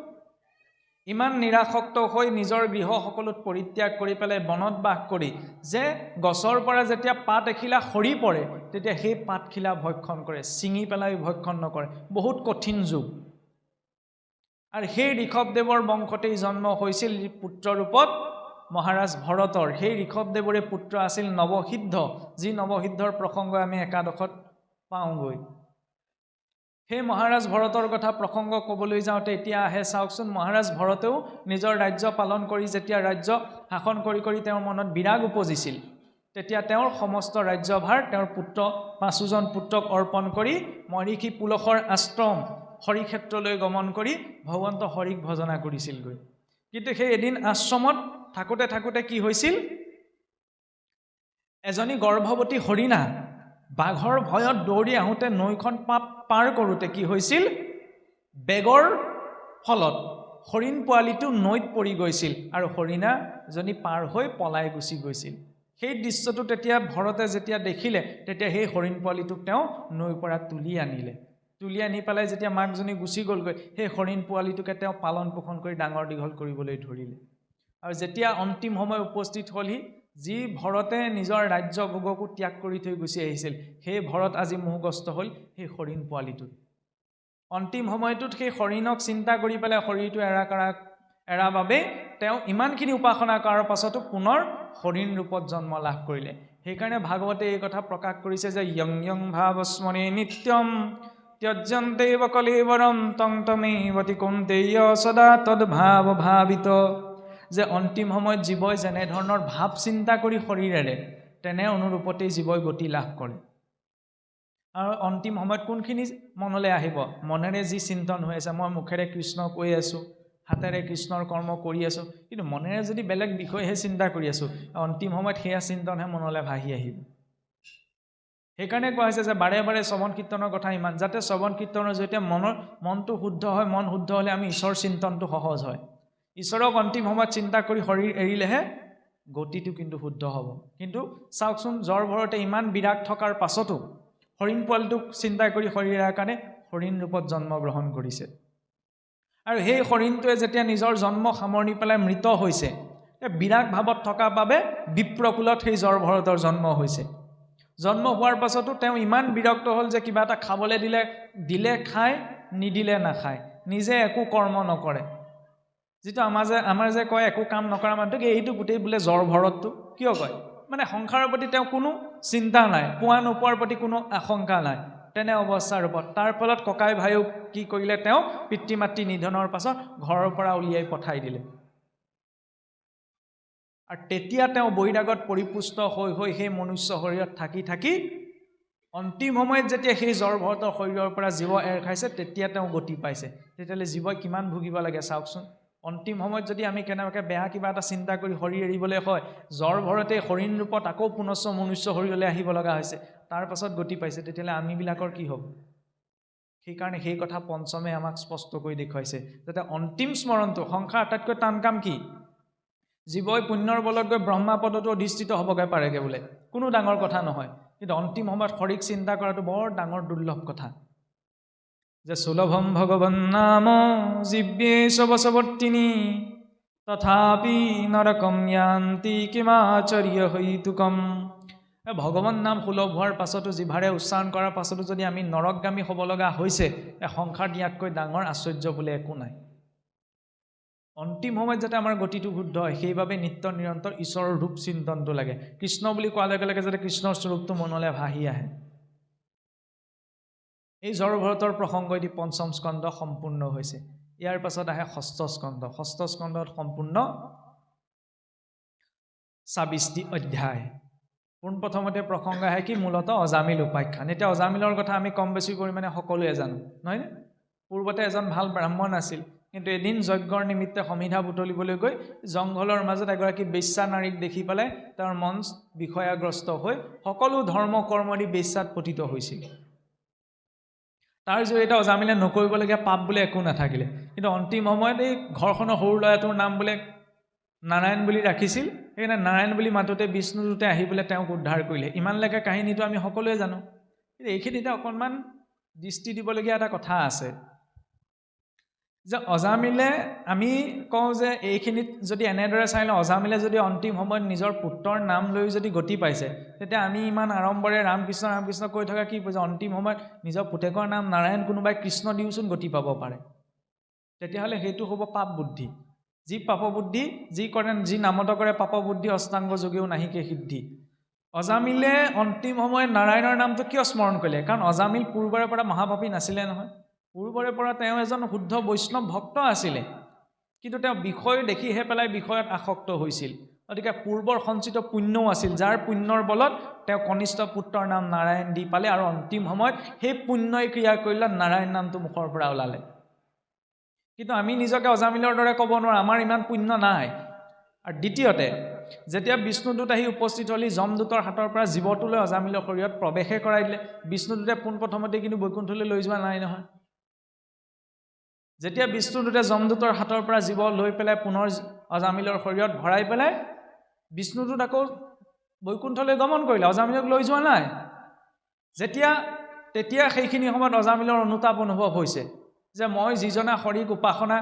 ইমান নিৰাসক্ত হৈ নিজৰ গৃহ সকলোত পৰিত্যাগ কৰি পেলাই বনত বাস কৰি যে গছৰ পৰা যেতিয়া পাত এখিলা সৰি পৰে তেতিয়া সেই পাতখিলা ভক্ষণ কৰে, ছিঙি পেলাই ভক্ষণ নকৰে। বহুত কঠিন যুগ। আৰু সেই ঋষভদেৱৰ বংশতেই জন্ম হৈছিল পুত্ৰৰূপত মহাৰাজ ভৰতৰ। সেই ঋষভদেৱৰে পুত্ৰ আছিল নৱসিদ্ধ, যি নৱসিদ্ধৰ প্ৰসংগ আমি একাদশত পাওঁগৈ। সেই মহাৰাজ ভৰতৰ কথা প্ৰসংগ ক'বলৈ যাওঁতে এতিয়া আহে চাওকচোন, মহাৰাজ ভৰতেও নিজৰ ৰাজ্য পালন কৰি যেতিয়া ৰাজ্য শাসন কৰি তেওঁৰ মনত বিৰাগ উপজিছিল, তেতিয়া তেওঁৰ সমস্ত ৰাজ্যভাৰ তেওঁৰ পুত্ৰ 5জন পুত্ৰক অৰ্পণ কৰি মৰিষি পুলহৰ আশ্ৰম হৰিক্ষেত্ৰলৈ গমন কৰি ভগৱন্ত হৰিক ভজনা কৰিছিলগৈ। কিন্তু সেই এদিন আশ্ৰমত থাকোঁতে থাকোঁতে কি হৈছিল, এজনী গৰ্ভৱতী হৰিণা বাঘৰ ভয়ত দৌৰি আহোঁতে নৈখন পাৰ কৰোঁতে কি হৈছিল, বেগৰ ফলত হৰিণ পোৱালিটো নৈত পৰি গৈছিল আৰু হৰিণাজনী পাৰ হৈ পলাই গুচি গৈছিল। সেই দৃশ্যটো তেতিয়া ভৰতে যেতিয়া দেখিলে, তেতিয়া সেই হৰিণ পোৱালিটোক তেওঁ নৈৰ পৰা তুলি আনি পেলাই যেতিয়া মাকজনী গুচি গ'লগৈ, সেই হৰিণ পোৱালিটোকে তেওঁ পালন পোষণ কৰি ডাঙৰ দীঘল কৰিবলৈ ধৰিলে। আৰু যেতিয়া অন্তিম সময় উপস্থিত হ'লহি, যি ভৰতে নিজৰ ৰাজ্য ভোগকো ত্যাগ কৰি থৈ গুচি আহিছিল, সেই ভৰত আজি মোহগ্ৰস্ত হ'ল সেই হৰিণ পোৱালিটোত। অন্তিম সময়টোত সেই হৰিণক চিন্তা কৰি পেলাই শৰীৰটো এৰা বাবে তেওঁ ইমানখিনি উপাসনা কৰাৰ পাছতো পুনৰ হৰিণ ৰূপত জন্ম লাভ কৰিলে। সেইকাৰণে ভাগৱতে এই কথা প্ৰকাশ কৰিছে যে ইয়ং ইয়ং ভাৱস্মৰণে নিত্যম ত্যজ্যন্তে কলেবৰম তং তমেৱতি কৌন্তেয় সদা তদ্ভাৱ ভাবিত। যে অন্তিম সময়ত জীৱই যেনেধৰণৰ ভাৱ চিন্তা কৰি শৰীৰেৰে, তেনে অনুৰূপতেই জীৱই গতি লাভ কৰে। আৰু অন্তিম সময়ত কোনখিনি মনলৈ আহিব, মনেৰে যি চিন্তন হৈ আছে, মই মুখেৰে কৃষ্ণ কৈ আছোঁ, হাতেৰে কৃষ্ণৰ কৰ্ম কৰি আছোঁ, কিন্তু মনেৰে যদি বেলেগ বিষয়হে চিন্তা কৰি আছোঁ, অন্তিম সময়ত সেয়া চিন্তনহে মনলৈ ভাহি আহিব। সেইকাৰণে কোৱা হৈছে যে বাৰে বাৰে শ্ৰৱণ কীৰ্তনৰ কথা ইমান, যাতে শ্ৰৱণ কীৰ্তনৰ জৰিয়তে মনটো শুদ্ধ হয়। মন শুদ্ধ হ'লে আমি ঈশ্বৰ চিন্তনটো সহজ হয়। ঈশ্বৰক অন্তিম সময়ত চিন্তা কৰি শৰীৰ এৰিলেহে গতিটো কিন্তু শুদ্ধ হ'ব। কিন্তু চাওকচোন, জ্বৰ ভৰতে ইমান বিৰাগ থকাৰ পাছতো হৰিণ পোৱালিটোক চিন্তা কৰি শৰীৰ এৰাৰ কাৰণে হৰিণ ৰূপত জন্মগ্ৰহণ কৰিছে। আৰু সেই হৰিণটোৱে যেতিয়া নিজৰ জন্ম সামৰণি পেলাই মৃত হৈছে, বিৰাগ ভাৱত থকাৰ বাবে বিপ্ৰকুলত সেই জ্বৰ ভৰতৰ জন্ম হৈছে। জন্ম হোৱাৰ পাছতো তেওঁ ইমান বিৰক্ত হ'ল যে কিবা এটা খাবলৈ দিলে খায়, নিদিলে নাখায়, নিজে একো কৰ্ম নকৰে। যিটো আমাৰ যে কয় একো কাম নকৰা মানুহটোক, এইটো গোটেই বোলে জ্বৰ ভৰতটো কিয় কয়, মানে সংসাৰৰ প্ৰতি তেওঁ কোনো চিন্তা নাই, পোৱা নোপোৱাৰ প্ৰতি কোনো আশংকা নাই, তেনে অৱস্থাৰ ৰূপত। তাৰ ফলত ককাই ভাইও কি কৰিলে, তেওঁ পিতৃ মাতৃ নিধনৰ পাছত ঘৰৰ পৰা উলিয়াই পঠাই দিলে। আৰু তেতিয়া তেওঁ বৈৰাগত পৰিপুষ্ট হৈ সেই মনুষ্য শৰীৰত থাকি অন্তিম সময়ত যেতিয়া সেই জ্বৰ ভৰতৰ শৰীৰৰ পৰা জীৱ এৰ খাইছে, তেতিয়া তেওঁ গতি পাইছে। তেতিয়াহ'লে জীৱই কিমান ভুগিব লাগে চাওকচোন। অন্তিম সময়ত যদি আমি কেনেবাকৈ বেয়া কিবা এটা চিন্তা কৰি শৰীৰ এৰিবলৈ হয়, জ্বৰ ভৰতে হৰিণ ৰূপত আকৌ পুনশ্চ মনুষ্য শৰীৰলৈ আহিব লগা হৈছে, তাৰ পাছত গতি পাইছে, তেতিয়াহ'লে আমিবিলাকৰ কি হ'ব? সেইকাৰণে সেই কথা পঞ্চমে আমাক স্পষ্ট কৰি দেখুৱাইছে, যাতে অন্তিম স্মৰণটো, সংসাৰ আটাইতকৈ টান কাম কি? জীৱই পুণ্যৰ বলত গৈ ব্ৰহ্মাপদতো অধিষ্ঠিত হ'বগৈ পাৰেগৈ বোলে, কোনো ডাঙৰ কথা নহয়। কিন্তু অন্তিম সময়ত হৰিক চিন্তা কৰাটো বৰ ডাঙৰ দুৰ্লভ কথা। যে সুলভম ভগৱন নাম জিব্যে সবসৱৰ্তিনী তথাপি নৰকম য়ান্তি কিমাচৰ্য হৈতুকম। ভগৱান নাম সুলভ হোৱাৰ পাছতো, জিভাৰে উচ্চাৰণ কৰাৰ পাছতো যদি আমি নৰকগামী হ'ব লগা হৈছে, সংসাৰ দিয়াতকৈ ডাঙৰ আশ্চৰ্য বোলে একো নাই। অন্তিম সময়ত যাতে আমাৰ গতিটো শুদ্ধ হয়, সেইবাবে নিত্য নিৰন্তৰ ঈশ্বৰৰ ৰূপ চিন্তনটো লাগে। কৃষ্ণ বুলি কোৱাৰ লগে লগে যাতে কৃষ্ণৰ স্বৰূপটো মনলৈ ভাহি আহে। এই জ্বৰ ভৰতৰ প্ৰসংগ এটি পঞ্চম স্কন্ধ সম্পূৰ্ণ হৈছে। ইয়াৰ পাছত আহে ষষ্ঠ স্কন্ধ। ষষ্ঠ স্কন্ধত সম্পূৰ্ণ ২৬টি অধ্যায়। পোনপ্ৰথমতে প্ৰসংগ আহে কি, মূলতঃ অজামিল উপাখ্যান। এতিয়া অজামিলৰ কথা আমি কম বেছি পৰিমাণে সকলোৱে জানো, নহয়নে? পূৰ্বতে এজন ভাল ব্ৰাহ্মণ আছিল, কিন্তু এদিন যজ্ঞৰ নিমিত্তে সমিধা বুটলিবলৈ গৈ জংঘলৰ মাজত এগৰাকী বেশ্যা নাৰীক দেখি পেলাই তেওঁৰ মন বিষয়াগ্ৰস্ত হৈ সকলো ধৰ্ম কৰ্মৰি বেশ্যাত পতিত হৈছিল। তাৰ জৰিয়তে অজামিলে নকৰিবলগীয়া পাপ বোলে একো নাথাকিলে। কিন্তু অন্তিম সময়ত এই ঘৰখনৰ সৰু ল'ৰাটোৰ নাম বোলে নাৰায়ণ বুলি ৰাখিছিল, সেইকাৰণে নাৰায়ণ বুলি মাতোতে বিষ্ণুদূতে আহি পেলাই তেওঁক উদ্ধাৰ কৰিলে। ইমানলৈকে কাহিনীটো আমি সকলোৱে জানো, কিন্তু এইখিনিতে অকণমান দৃষ্টি দিবলগীয়া এটা কথা আছে যে অজামিলে, আমি কওঁ যে এইখিনিত যদি এনেদৰে চাই লওঁ, অজামিলে যদি অন্তিম সময়ত নিজৰ পুত্ৰৰ নাম লৈ যদি গতি পাইছে, তেতিয়া আমি ইমান আড়ম্বৰে ৰামকৃষ্ণ ৰামকৃষ্ণ কৈ থকা কি বুজে? অন্তিম সময়ত নিজৰ পুতেকৰ নাম নাৰায়ণ, কোনোবাই কৃষ্ণ দিওঁচোন গতি পাব পাৰে। তেতিয়াহ'লে সেইটো হ'ব পাপ বুদ্ধি। যি পাপ বুদ্ধি, যি নামত কৰে পাপ বুদ্ধি, অষ্টাংগ যোগেও নাহিকে সিদ্ধি। অজামিলে অন্তিম সময়ত নাৰায়ণৰ নামটো কিয় স্মৰণ কৰিলে? কাৰণ অজামিল পূৰ্বৰে পৰা মহাপাপী নাছিলে নহয়। পূৰ্বৰে পৰা তেওঁ এজন শুদ্ধ বৈষ্ণৱ ভক্ত আছিলে, কিন্তু তেওঁ বিষয় দেখিহে পেলাই বিষয়ত আসক্ত হৈছিল। গতিকে পূৰ্বৰ সঞ্চিত পুণ্যও আছিল, যাৰ পুণ্যৰ বলত তেওঁ কনিষ্ঠ পুত্ৰৰ নাম নাৰায়ণ দি পালে, আৰু অন্তিম সময়ত সেই পুণ্যই ক্ৰিয়া কৰিলে নাৰায়ণ নামটো মুখৰ পৰা ওলালে। কিন্তু আমি নিজকে অজামিলৰ দৰে ক'ব নোৱাৰোঁ, আমাৰ ইমান পুণ্য নাই। আৰু দ্বিতীয়তে, যেতিয়া বিষ্ণুদূত আহি উপস্থিত হ'লি, যমদূতৰ হাতৰ পৰা জীৱটোলৈ অজামিলৰ শৰীৰত প্ৰৱেশে কৰাই দিলে। বিষ্ণুদূতে পোনপ্ৰথমতে কিন্তু বৈকুণ্ঠলৈ লৈ যোৱা নাই নহয়। যেতিয়া বিষ্ণুদূতে যমদূতৰ হাতৰ পৰা জীৱ লৈ পেলাই পুনৰ অজামিলৰ শৰীৰত ভৰাই পেলাই বিষ্ণুদূত আকৌ বৈকুণ্ঠলৈ গমন কৰিলে, অজামিলক লৈ যোৱা নাই। তেতিয়া সেইখিনি সময়ত অজামিলৰ অনুতাপ অনুভৱ হৈছে যে মই যিজনা হৰিক উপাসনা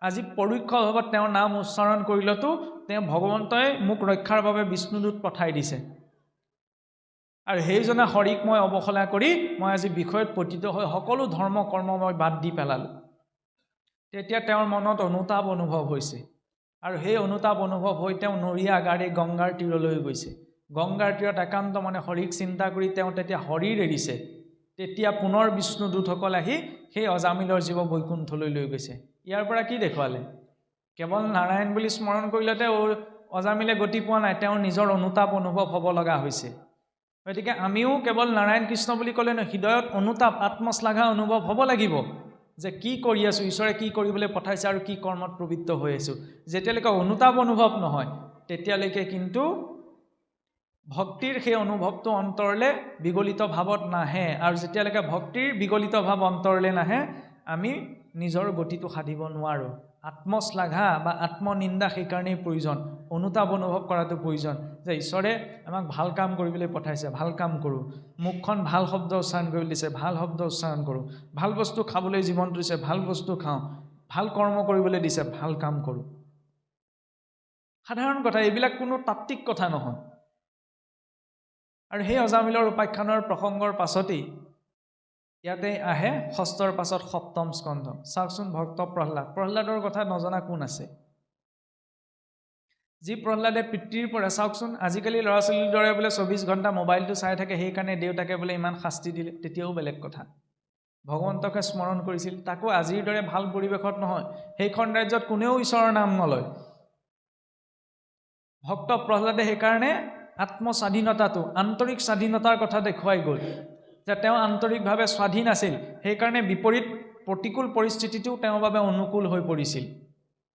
আজি পৰোক্ষ ভাৱত তেওঁৰ নাম উচ্চাৰণ কৰিলতো তেওঁ ভগৱন্তই মোক ৰক্ষাৰ বাবে বিষ্ণুদূত পঠাই দিছে, আৰু সেইজনা হৰিক মই অৱহেলা কৰি মই আজি বিষয়ত পতিত হৈ সকলো ধৰ্ম কৰ্ম মই বাদ দি পেলালোঁ। তেতিয়া তেওঁৰ মনত অনুতাপ অনুভৱ হৈছে, আৰু সেই অনুতাপ অনুভৱ হৈ তেওঁ নৰিয়া গাড়ী গংগাৰ তীৰলৈ গৈছে। গংগাৰ তীৰত একান্ত মনে হৰিক চিন্তা কৰি তেওঁ তেতিয়া হৰিৰ এৰিছে। তেতিয়া পুনৰ বিষ্ণুদূতসকল আহি সেই অজামিলৰ জীৱ বৈকুণ্ঠলৈ লৈ গৈছে। ইয়াৰ পৰা কি দেখুৱালে? কেৱল নাৰায়ণ বুলি স্মৰণ কৰিলতে অজামিলে গতি পোৱা নাই, তেওঁৰ নিজৰ অনুতাপ অনুভৱ হ'ব লগা হৈছে। গতিকে আমিও কেৱল নাৰায়ণ কৃষ্ণ বুলি ক'লে নহয়, হৃদয়ত অনুতাপ আত্মশ্লাঘা অনুভৱ হ'ব লাগিব যে কি কৰি আছোঁ, ঈশ্বৰে কি কৰিবলৈ পঠাইছে আৰু কি কৰ্মত প্ৰবৃত্ত হৈ আছোঁ। যেতিয়ালৈকে অনুতাপ অনুভৱ নহয় তেতিয়ালৈকে কিন্তু ভক্তিৰ সেই অনুভৱটো অন্তৰলৈ বিগলিত ভাৱত নাহে, আৰু যেতিয়ালৈকে ভক্তিৰ বিগলিত ভাৱ অন্তৰলৈ নাহে আমি নিজৰ গতিটো সাধিব নোৱাৰোঁ। আত্মশ্লাঘা বা আত্মনিন্দা সেইকাৰণেই প্ৰয়োজন, অনুতাপ অনুভৱ কৰাটো প্ৰয়োজন যে ঈশ্বৰে আমাক ভাল কাম কৰিবলৈ পঠাইছে, ভাল কাম কৰোঁ। মুখখন ভাল শব্দ উচ্চাৰণ কৰিবলৈ দিছে, ভাল শব্দ উচ্চাৰণ কৰোঁ। ভাল বস্তু খাবলৈ জীৱনটো দিছে, ভাল বস্তু খাওঁ। ভাল কৰ্ম কৰিবলৈ দিছে, ভাল কাম কৰোঁ। সাধাৰণ কথা, এইবিলাক কোনো তাত্ত্বিক কথা নহয়। আৰু সেই অজামিলৰ উপাখ্যানৰ প্ৰসংগৰ পাছতেই ইয়াতে আহে ষষ্ঠৰ পাছত সপ্তম স্কন্ধ। চাওকচোন ভক্ত প্ৰহ্লাদৰ কথা নজনা কোন আছে? যি প্ৰহ্লাদে পিতৃৰ পৰা, চাওকচোন আজিকালি ল'ৰা ছোৱালীৰ দৰে বোলে 24 ঘণ্টা মোবাইলটো চাই থাকে, সেইকাৰণে দেউতাকে বোলে ইমান শাস্তি দিলে, তেতিয়াও বেলেগ কথা। ভগৱন্তকে স্মৰণ কৰিছিল, তাকো আজিৰ দৰে ভাল পৰিৱেশত নহয়। সেইখন ৰাজ্যত কোনেও ঈশ্বৰৰ নাম নলয়। ভক্ত প্ৰহ্লাদে সেইকাৰণে আত্মস্বাধীনতাটো, আন্তৰিক স্বাধীনতাৰ কথা দেখুৱাই গ'ল যে তেওঁ আন্তৰিকভাৱে স্বাধীন আছিল। সেইকাৰণে বিপৰীত প্ৰতিকূল পৰিস্থিতিটো তেওঁৰ বাবে অনুকূল হৈ পৰিছিল,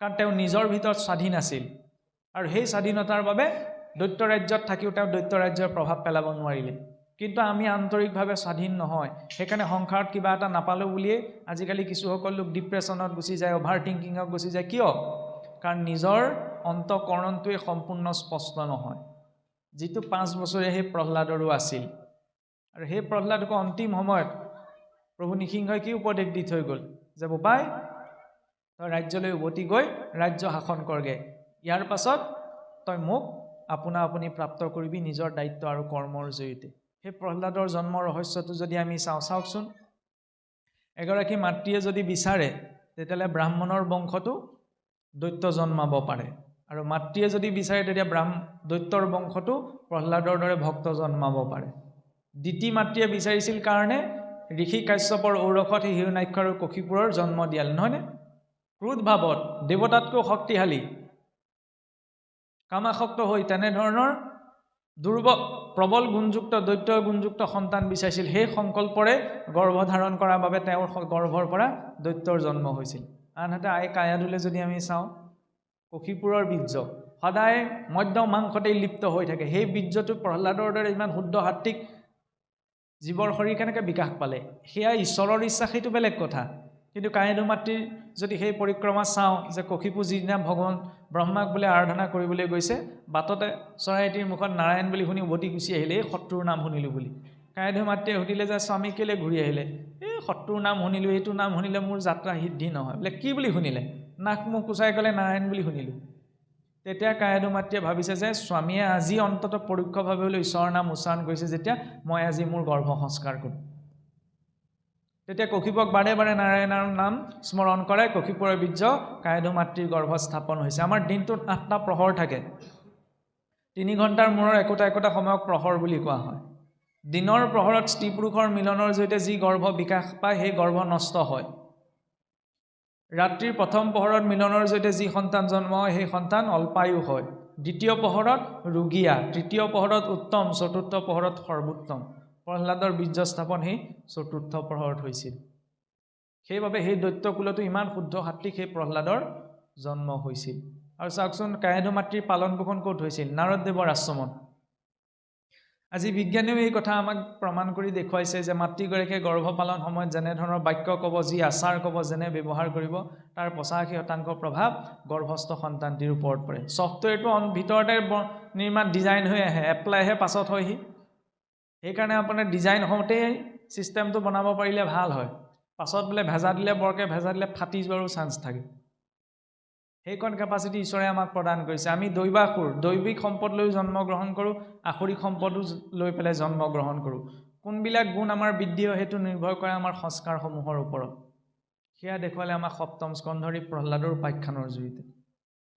কাৰণ তেওঁ নিজৰ ভিতৰত স্বাধীন আছিল। আৰু সেই স্বাধীনতাৰ বাবে দৈত্য ৰাজ্যত থাকিও তেওঁ দৈত্য ৰাজ্যৰ প্ৰভাৱ পেলাব নোৱাৰিলে। কিন্তু আমি আন্তৰিকভাৱে স্বাধীন নহয়, সেইকাৰণে সংসাৰত কিবা এটা নাপালোঁ বুলিয়ে আজিকালি কিছুসকল লোক ডিপ্ৰেশ্যনত গুচি যায়, অভাৰ থিংকিঙত গুচি যায়। কিয়? কাৰণ নিজৰ অন্তঃকৰণটোৱে সম্পূৰ্ণ স্পষ্ট নহয়, যিটো 5 বছৰীয়া সেই প্ৰহ্লাদৰো আছিল। আৰু সেই প্ৰহ্লাদক অন্তিম সময়ত প্ৰভু নৃসিংহই কি উপদেশ দি থৈ গ'ল যে বোপাই তই ৰাজ্যলৈ উভতি গৈ ৰাজ্য শাসন কৰগে, ইয়াৰ পাছত তই মোক আপোনা আপুনি প্ৰাপ্ত কৰিবি নিজৰ দায়িত্ব আৰু কৰ্মৰ জৰিয়তে। সেই প্ৰহ্লাদৰ জন্মৰ ৰহস্যটো যদি আমি চাওকচোন, এগৰাকী মাতৃয়ে যদি বিচাৰে তেতিয়াহ'লে ব্ৰাহ্মণৰ বংশটো দৈত্য জন্মাব পাৰে, আৰু মাতৃয়ে যদি বিচাৰে তেতিয়া দৈত্যৰ বংশটো প্ৰহ্লাদৰ দৰে ভক্ত জন্মাব পাৰে। দ্বিতী মাতৃয়ে বিচাৰিছিল কাৰণে ঋষি কাশ্যপৰ ঔৰসত সেই হিৰণ্যাক্ষ আৰু কশিপুৰৰ জন্ম দিয়াল, নহয়নে? ক্ৰোধ ভাৱত দেৱতাতকৈ শক্তিশালী কামাসক্ত হৈ তেনেধৰণৰ প্ৰবল গুণযুক্ত দৈত্যৰ গুণযুক্ত সন্তান বিচাৰিছিল। সেই সংকল্পৰে গৰ্ভধাৰণ কৰাৰ বাবে তেওঁৰ গৰ্ভৰ পৰা দৈত্যৰ জন্ম হৈছিল। আনহাতে আই কায়াধুলে যদি আমি চাওঁ, কশিপুৰৰ বীৰ্য সদায় মদ্য মাংসতেই লিপ্ত হৈ থাকে। সেই বীৰ্যটো প্ৰহ্লাদৰ দৰে ইমান শুদ্ধ সাত্বিক জীৱৰ শৰীৰ কেনেকৈ বিকাশ পালে? সেয়া ঈশ্বৰৰ ইচ্ছা, সেইটো বেলেগ কথা। কিন্তু কায়াধু মাতৃৰ যদি সেই পৰিক্ৰমা চাওঁ যে কশিপু যিদিনা ভগৱান ব্ৰহ্মাক বোলে আৰাধনা কৰিবলৈ গৈছে, বাটতে চৰাইটিৰ মুখত নাৰায়ণ বুলি শুনি উভতি গুচি আহিলে, এই শত্ৰুৰ নাম শুনিলোঁ বুলি। কায়াধু মাতৃয়ে সুধিলে যে স্বামী কেলৈ ঘূৰি আহিলে? এই শত্ৰুৰ নাম শুনিলোঁ, এইটো নাম শুনিলে মোৰ যাত্ৰা সিদ্ধি নহয়। বোলে কি বুলি শুনিলে? নাক মুখ কুচাই ক'লে নাৰায়ণ বুলি শুনিলোঁ। তেতিয়া কায়াধু মাতৃয়ে ভাবিছে যে স্বামীয়ে আজি অন্ততঃ পৰোক্ষভাৱে হ'লেও ঈশ্বৰৰ নাম উচ্চাৰণ কৰিছে, যেতিয়া মই আজি মোৰ গৰ্ভ সংস্কাৰ কৰোঁ। তেতিয়া কশিপক বাৰে বাৰে নাৰায়ণৰ নাম স্মৰণ কৰাই কশিপুৰৰ বীৰ্য কায়াধু মাতৃৰ গৰ্ভত স্থাপন হৈছে। আমাৰ দিনটোত 8টা প্ৰহৰ থাকে, 3 ঘণ্টাৰ মূৰৰ একোটা সময়ক প্ৰহৰ বুলি কোৱা হয়। দিনৰ প্ৰহৰত স্ত্ৰী পুৰুষৰ মিলনৰ জৰিয়তে যি গৰ্ভ বিকাশ পায় সেই গৰ্ভ নষ্ট হয়। ৰাত্ৰিৰ প্ৰথম প্ৰহৰত মিলনৰ জৰিয়তে যি সন্তান জন্ম হয় সেই সন্তান অল্পায়ু হয়। দ্বিতীয় পহৰত ৰুগীয়া, তৃতীয় পহৰত উত্তম, চতুৰ্থ পহৰত সৰ্বোত্তম। প্ৰহ্লাদৰ বীৰ্য স্থাপন সেই চতুৰ্থ পহৰত হৈছিল। সেইবাবে সেই দৈত্যকুলতো ইমান শুদ্ধ সাত্বিক সেই প্ৰহ্লাদৰ জন্ম হৈছিল। আৰু চাওকচোন কায়াধু মাতৃৰ পালন পোষণ ক'ত হৈছিল? নাৰদদেৱৰ আশ্ৰমত। আজি বিজ্ঞানীও এই কথা আমাক প্ৰমাণ কৰি দেখুৱাইছে যে মাতৃগৰাকীয়ে গৰ্ভপালন সময়ত যেনেধৰণৰ বাক্য ক'ব, যি আচাৰ ক'ব, যেনে ব্যৱহাৰ কৰিব, তাৰ 85% প্ৰভাৱ গৰ্ভস্থ সন্তানটিৰ ওপৰত পৰে। ছফ্টৱেৰটো ভিতৰতে নিৰ্মাণ ডিজাইন হৈ আহে, এপ্লাইহে পাছত হয়হি। সেইকাৰণে আপোনাৰ ডিজাইন হওঁতেই ছিষ্টেমটো বনাব পাৰিলে ভাল হয়। পাছত বোলে ভেজা দিলে বৰকৈ ভেজা দিলে ফাটি যোৱাৰো চান্স থাকে। সেইকণ কেপাচিটি ঈশ্বৰে আমাক প্ৰদান কৰিছে। আমি দৈৱাসুৰ, দৈবিক সম্পদ লৈ জন্মগ্ৰহণ কৰোঁ, আসুৰিক সম্পদো লৈ পেলাই জন্মগ্ৰহণ কৰোঁ। কোনবিলাক গুণ আমাৰ বৃদ্ধি হয় সেইটো নিৰ্ভৰ কৰে আমাৰ সংস্কাৰসমূহৰ ওপৰত। সেয়া দেখুৱালে আমাক সপ্তম স্কন্ধৰ প্ৰহ্লাদৰ উপাখ্যানৰ জৰিয়তে।